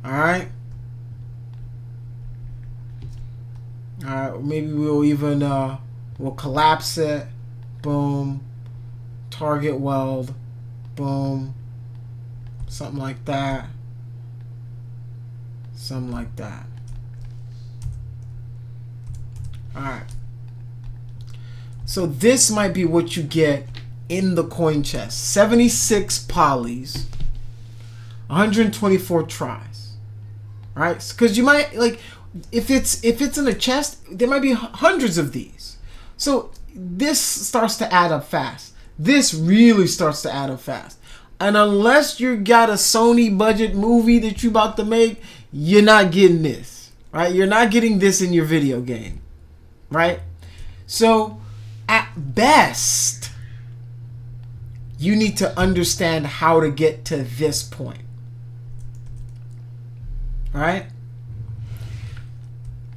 Alright? Alright, maybe we'll even we'll collapse it. Boom. Target weld. Boom. Something like that. Something like that. Alright. So this might be what you get in the coin chest. 76 polys, 124 tries. Right? Because you might, like, if it's in a chest, there might be hundreds of these. So this starts to add up fast. This really starts to add up fast. And unless you got a Sony budget movie that you about to make, you're not getting this. Right? You're not getting this in your video game. Right? So at best, You need to understand how to get to this point. Right?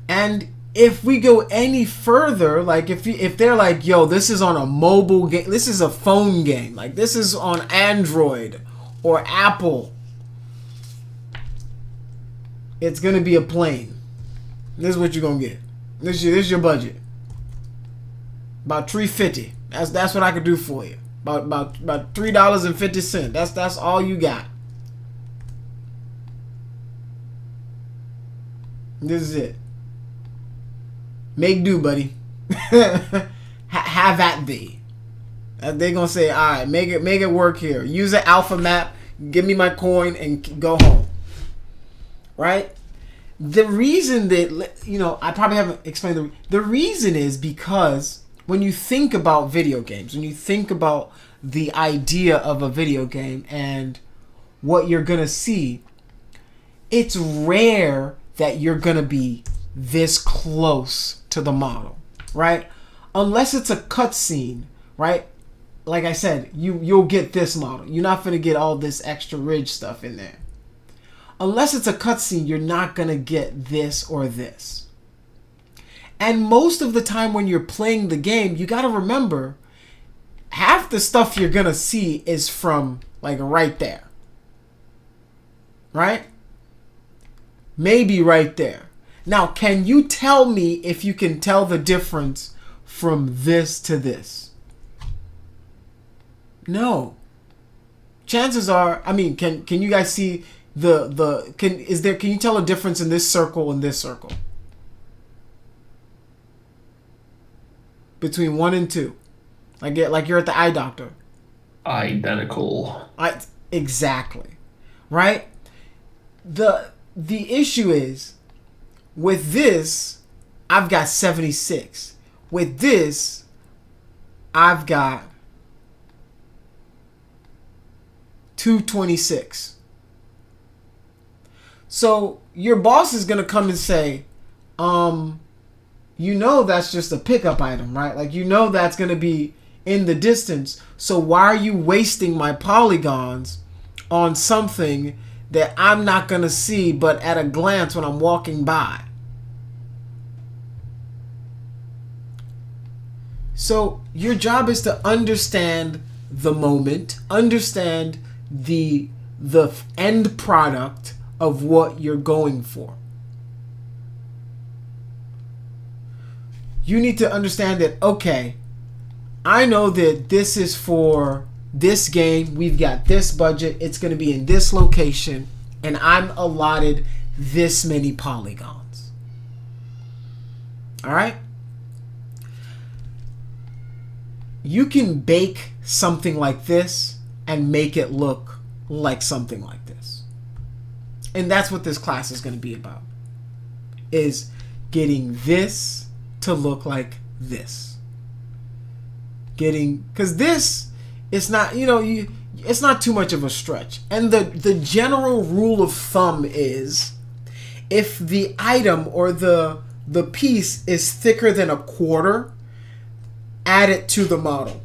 And if we go any further, like if they're like, yo, this is on a mobile game, this is a phone game, like this is on Android or Apple, it's gonna be a plane. This is what you're gonna get. This is your budget. About $3.50. That's what I could do for you. About $3.50. That's all you got. This is it. Make do, buddy. Have at thee. They're gonna say, all right, make it work here. Use an alpha map. Give me my coin and go home. Right? The reason that, I probably haven't explained the reason is because when you think about video games, when you think about the idea of a video game and what you're gonna see, it's rare that you're gonna be this close to the model, right? Unless it's a cutscene, right? Like I said, you'll get this model. You're not gonna get all this extra ridge stuff in there. Unless it's a cutscene, you're not gonna get this or this. And most of the time when you're playing the game, you gotta remember, half the stuff you're gonna see is from like right there. Right? Maybe right there. Now, can you tell me if you can tell the difference from this to this? No. Chances are, can you guys see can you tell a difference in this circle and this circle? Between 1 and 2. Like you're at the eye doctor. Identical. Exactly. Right? The issue is, with this, I've got 76. With this, I've got 226. So your boss is going to come and say, that's just a pickup item, right? Like, that's going to be in the distance. So why are you wasting my polygons on something that I'm not going to see but at a glance when I'm walking by? So your job is to understand the moment, understand the end product of what you're going for. You need to understand that, okay, I know that this is for this game. We've got this budget. It's going to be in this location. And I'm allotted this many polygons. All right? You can bake something like this and make it look like something like this. And that's what this class is going to be about. Is getting this to look like this. Because this, it's not, it's not too much of a stretch. And the general rule of thumb is, if the item or the piece is thicker than a quarter, add it to the model.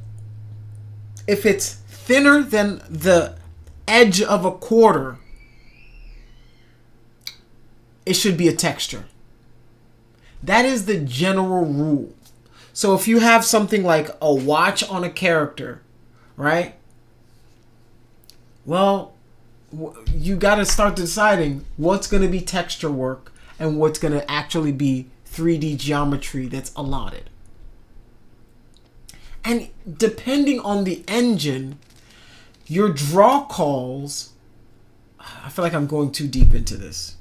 If it's thinner than the edge of a quarter, it should be a texture. That is the general rule. So if you have something like a watch on a character, right? Well, you got to start deciding what's going to be texture work and what's going to actually be 3D geometry that's allotted. And depending on the engine, your draw calls, I feel like I'm going too deep into this.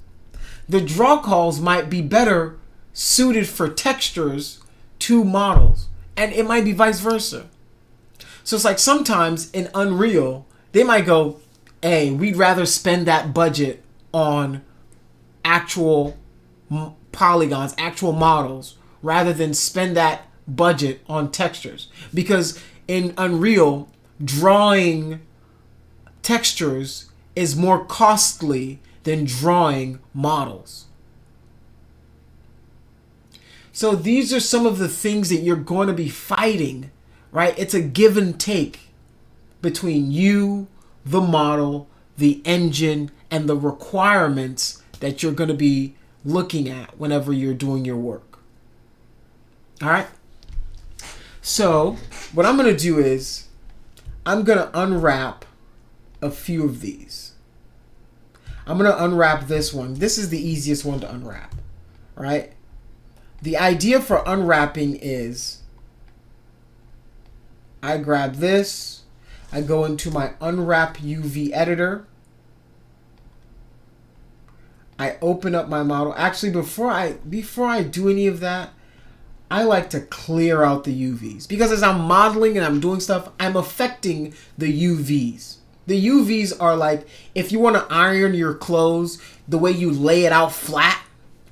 The draw calls might be better suited for textures to models, and it might be vice versa. So it's like sometimes in Unreal, they might go, hey, we'd rather spend that budget on actual polygons, actual models, rather than spend that budget on textures. Because in Unreal, drawing textures is more costly than drawing models. So these are some of the things that you're going to be fighting, right? It's a give and take between you, the model, the engine, and the requirements that you're going to be looking at whenever you're doing your work. All right? So what I'm going to do is I'm going to unwrap a few of these. I'm going to unwrap this one. This is the easiest one to unwrap, right? The idea for unwrapping is I grab this, I go into my unwrap UV editor, I open up my model. Actually, before I do any of that, I like to clear out the UVs, because as I'm modeling and I'm doing stuff, I'm affecting the UVs. The UVs are like, if you want to iron your clothes, the way you lay it out flat,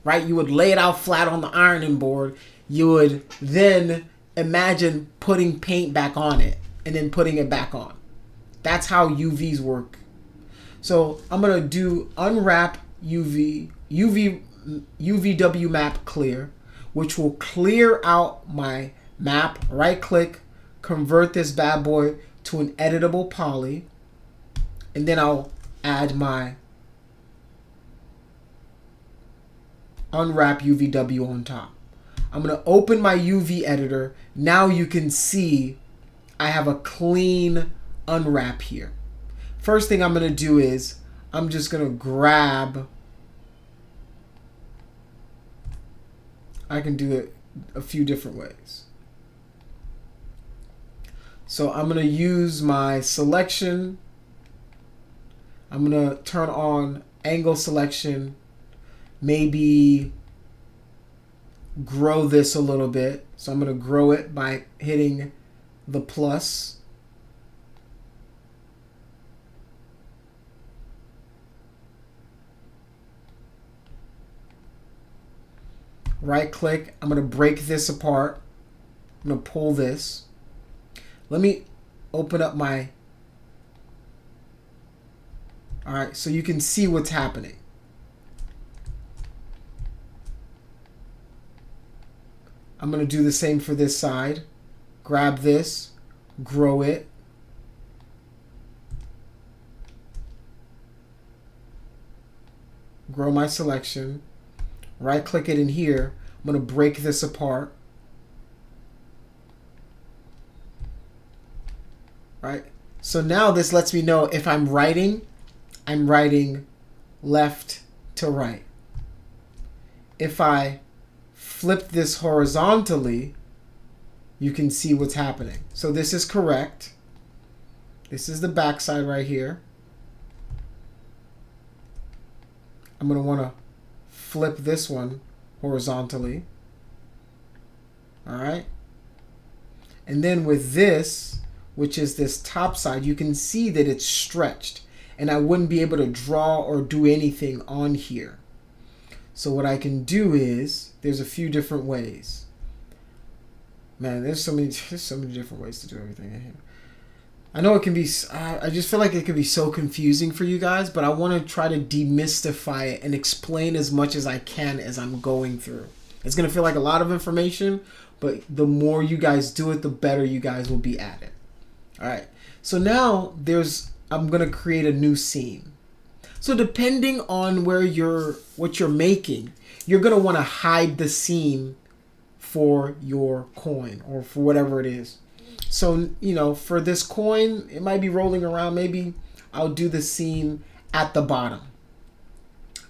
right? You would lay it out flat on the ironing board. You would then imagine putting paint back on it and then putting it back on. That's how UVs work. So I'm going to do unwrap UVW map clear, which will clear out my map. Right click, convert this bad boy to an editable poly. And then I'll add my unwrap UVW on top. I'm going to open my UV editor. Now you can see I have a clean unwrap here. First thing I'm going to do is I'm just going to grab, I can do it a few different ways. So I'm going to use my selection. I'm going to turn on angle selection, maybe grow this a little bit. So I'm going to grow it by hitting the plus. Right click, I'm going to break this apart. I'm going to pull this. Let me open up my, all right, so you can see what's happening. I'm going to do the same for this side. Grab this, grow it. Grow my selection. Right click it in here. I'm going to break this apart. Right? So now this lets me know if I'm writing left to right. If I flip this horizontally, you can see what's happening. So this is correct. This is the backside right here. I'm going to want to flip this one horizontally. All right. And then with this, which is this top side, you can see that it's stretched and I wouldn't be able to draw or do anything on here. So what I can do is, there's a few different ways. Man, there's so many different ways to do everything in here. I know it can be, I just feel like it can be so confusing for you guys, but I want to try to demystify it and explain as much as I can as I'm going through. It's going to feel like a lot of information, but the more you guys do it, the better you guys will be at it. All right. So now I'm going to create a new scene. So depending on what you're making, you're going to want to hide the scene for your coin or for whatever it is. So, you know, for this coin, it might be rolling around. Maybe I'll do the scene at the bottom.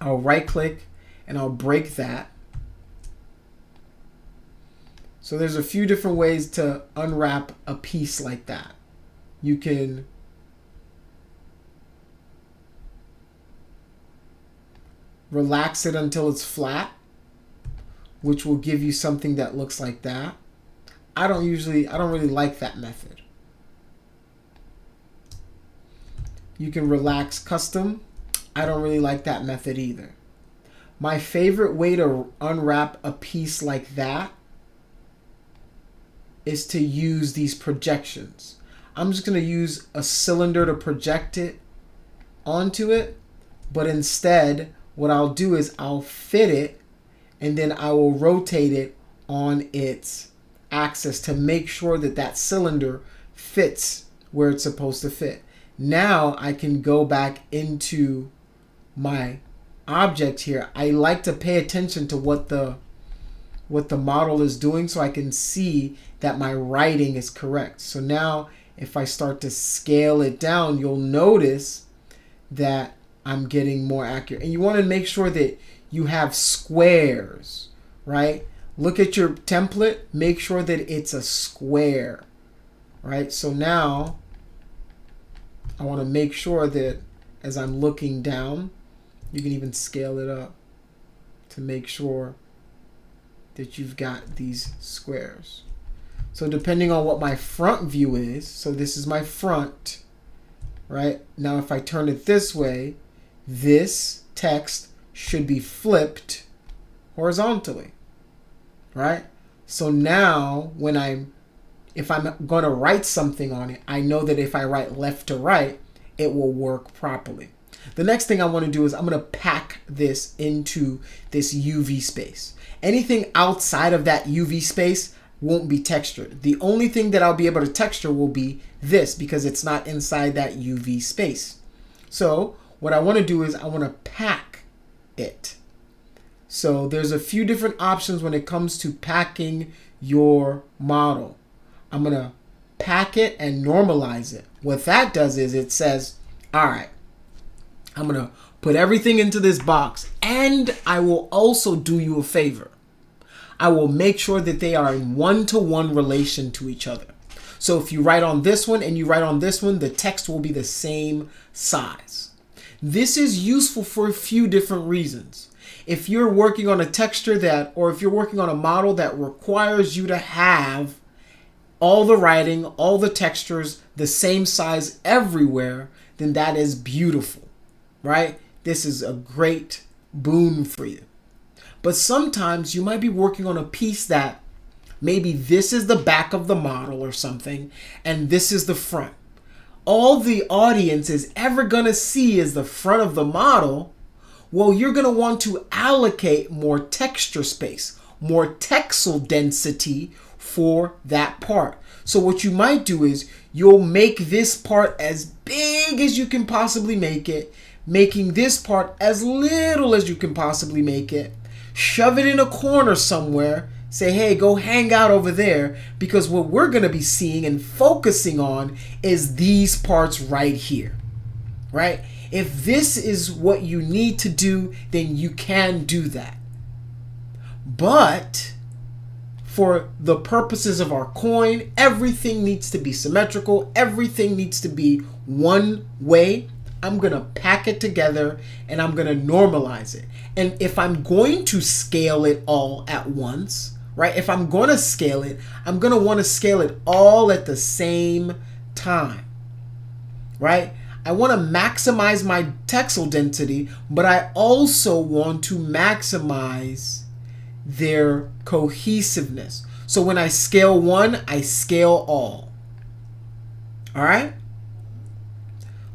I'll right click and I'll break that. So there's a few different ways to unwrap a piece like that. You can relax it until it's flat, which will give you something that looks like that. I don't really like that method. You can relax custom. I don't really like that method either. My favorite way to unwrap a piece like that is to use these projections. I'm just going to use a cylinder to project it onto it, but instead what I'll do is I'll fit it and then I will rotate it on its axis to make sure that that cylinder fits where it's supposed to fit. Now I can go back into my object here. I like to pay attention to what the model is doing so I can see that my writing is correct. So now if I start to scale it down, you'll notice that I'm getting more accurate. And you want to make sure that you have squares, right? Look at your template, make sure that it's a square, right? So now I want to make sure that as I'm looking down, you can even scale it up to make sure that you've got these squares. So depending on what my front view is, so this is my front, right? Now if I turn it this way, this text should be flipped horizontally, right? So now if I'm going to write something on it, I know that if I write left to right, it will work properly. The next thing I want to do is I'm going to pack this into this UV space. Anything outside of that UV space won't be textured. The only thing that I'll be able to texture will be this because it's not inside that UV space. So what I want to do is I want to pack it. So there's a few different options when it comes to packing your model. I'm going to pack it and normalize it. What that does is it says, all right, I'm going to put everything into this box, and I will also do you a favor. I will make sure that they are in one-to-one relation to each other. So if you write on this one and you write on this one, the text will be the same size. This is useful for a few different reasons. If you're working on a texture or if you're working on a model that requires you to have all the writing, all the textures, the same size everywhere, then that is beautiful, right? This is a great boon for you. But sometimes you might be working on a piece that maybe this is the back of the model or something, and this is the front. All the audience is ever going to see is the front of the model. Well, you're going to want to allocate more texture space, more texel density for that part. So what you might do is you'll make this part as big as you can possibly make it, making this part as little as you can possibly make it, shove it in a corner somewhere, say, hey, go hang out over there, because what we're going to be seeing and focusing on is these parts right here, right? If this is what you need to do, then you can do that. But for the purposes of our coin, everything needs to be symmetrical. Everything needs to be one way. I'm going to pack it together and I'm going to normalize it. And if I'm going to scale it all at once, right? If I'm going to scale it, I'm going to want to scale it all at the same time, right? I want to maximize my texel density, but I also want to maximize their cohesiveness. So when I scale one, I scale all. All right?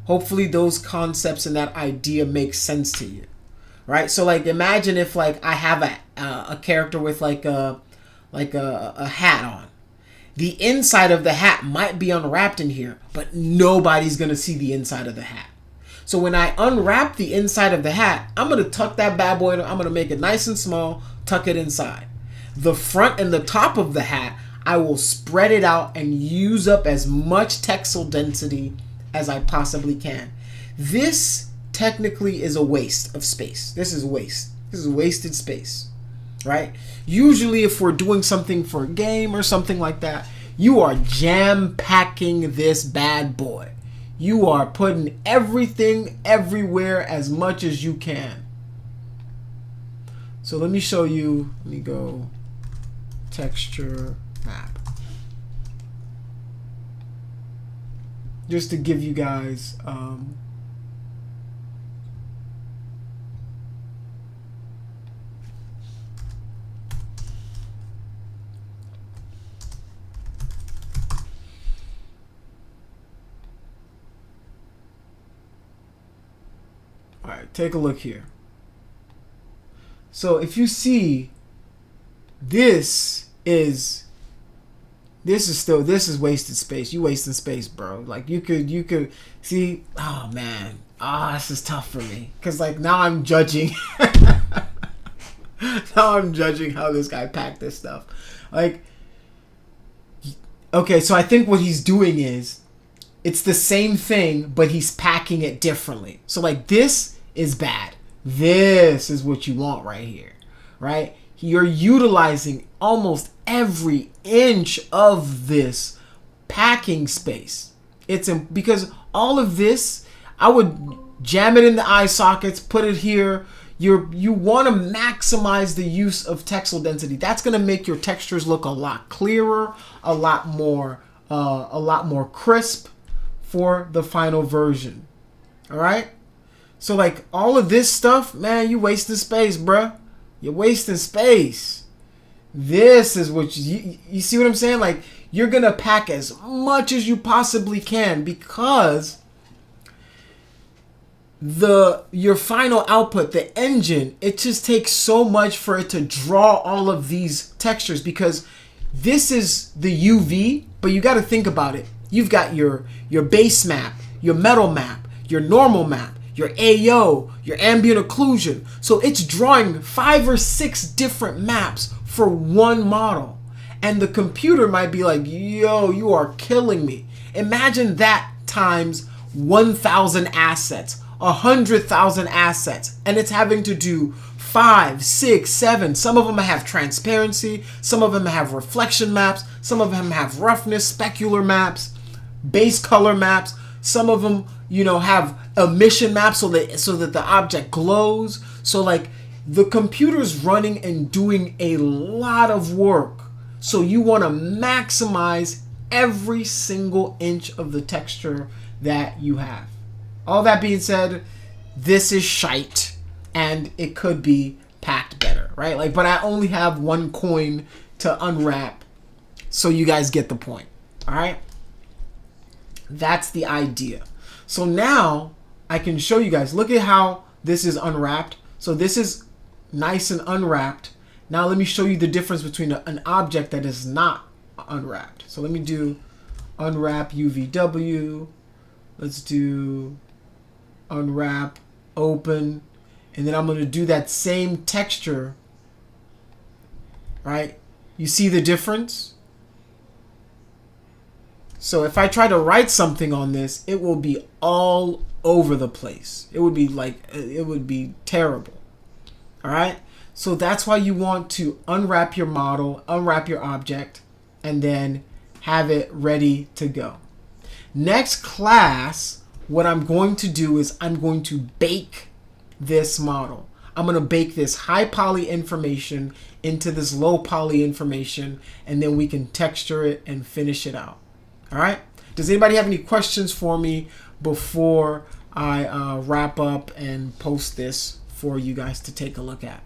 Hopefully those concepts and that idea make sense to you, right? So like imagine if like I have a character with like a hat on. The inside of the hat might be unwrapped in here, but nobody's gonna see the inside of the hat. So when I unwrap the inside of the hat, I'm gonna tuck that bad boy, I'm gonna make it nice and small, tuck it inside. The front and the top of the hat, I will spread it out and use up as much texel density as I possibly can. This technically is a waste of space. This is waste. This is wasted space, right? Usually if we're doing something for a game or something like that, you are jam-packing this bad boy. You are putting everything everywhere as much as you can. So let me show you, let me go texture map. Just to give you guys all right, take a look here. So if you see, this is This is wasted space. You wasting space, bro. Like you could see. Oh man, this is tough for me because like now I'm judging. Now I'm judging how this guy packed this stuff. Like, okay, so I think what he's doing is it's the same thing, but he's packing it differently. So like this is bad. This is what you want right here, right? You're utilizing almost every inch of this packing space. Because all of this, I would jam it in the eye sockets, put it here. You want to maximize the use of textile density. That's going to make your textures look a lot clearer, a lot more crisp for the final version. All right. So like all of this stuff, man, you wasting space, bruh. You're wasting space. This is what you see what I'm saying? Like you're going to pack as much as you possibly can because your final output, the engine, it just takes so much for it to draw all of these textures because this is the UV, but you got to think about it. You've got your base map, your metal map, your normal map, your AO, your ambient occlusion. So it's drawing 5 or 6 different maps for one model. And the computer might be like, yo, you are killing me. Imagine that times 1,000 assets. 100,000 assets, and it's having to do 5, 6, 7. Some of them have transparency, some of them have reflection maps, some of them have roughness, specular maps, base color maps. Some of them, have emission maps so that the object glows. So like the computer's running and doing a lot of work. So you want to maximize every single inch of the texture that you have. All that being said, this is shite, and it could be packed better, right? Like, but I only have one coin to unwrap, so you guys get the point, all right? That's the idea. So now I can show you guys. Look at how this is unwrapped. So this is nice and unwrapped. Now let me show you the difference between an object that is not unwrapped. So let me do unwrap UVW. Let's do unwrap, open, and then I'm going to do that same texture, right? You see the difference? So if I try to write something on this, it will be all over the place. It would be terrible. All right? So that's why you want to unwrap your model, unwrap your object, and then have it ready to go. Next class, what I'm going to do is I'm going to bake this model. I'm going to bake this high poly information into this low poly information, and then we can texture it and finish it out. All right? Does anybody have any questions for me before I wrap up and post this for you guys to take a look at?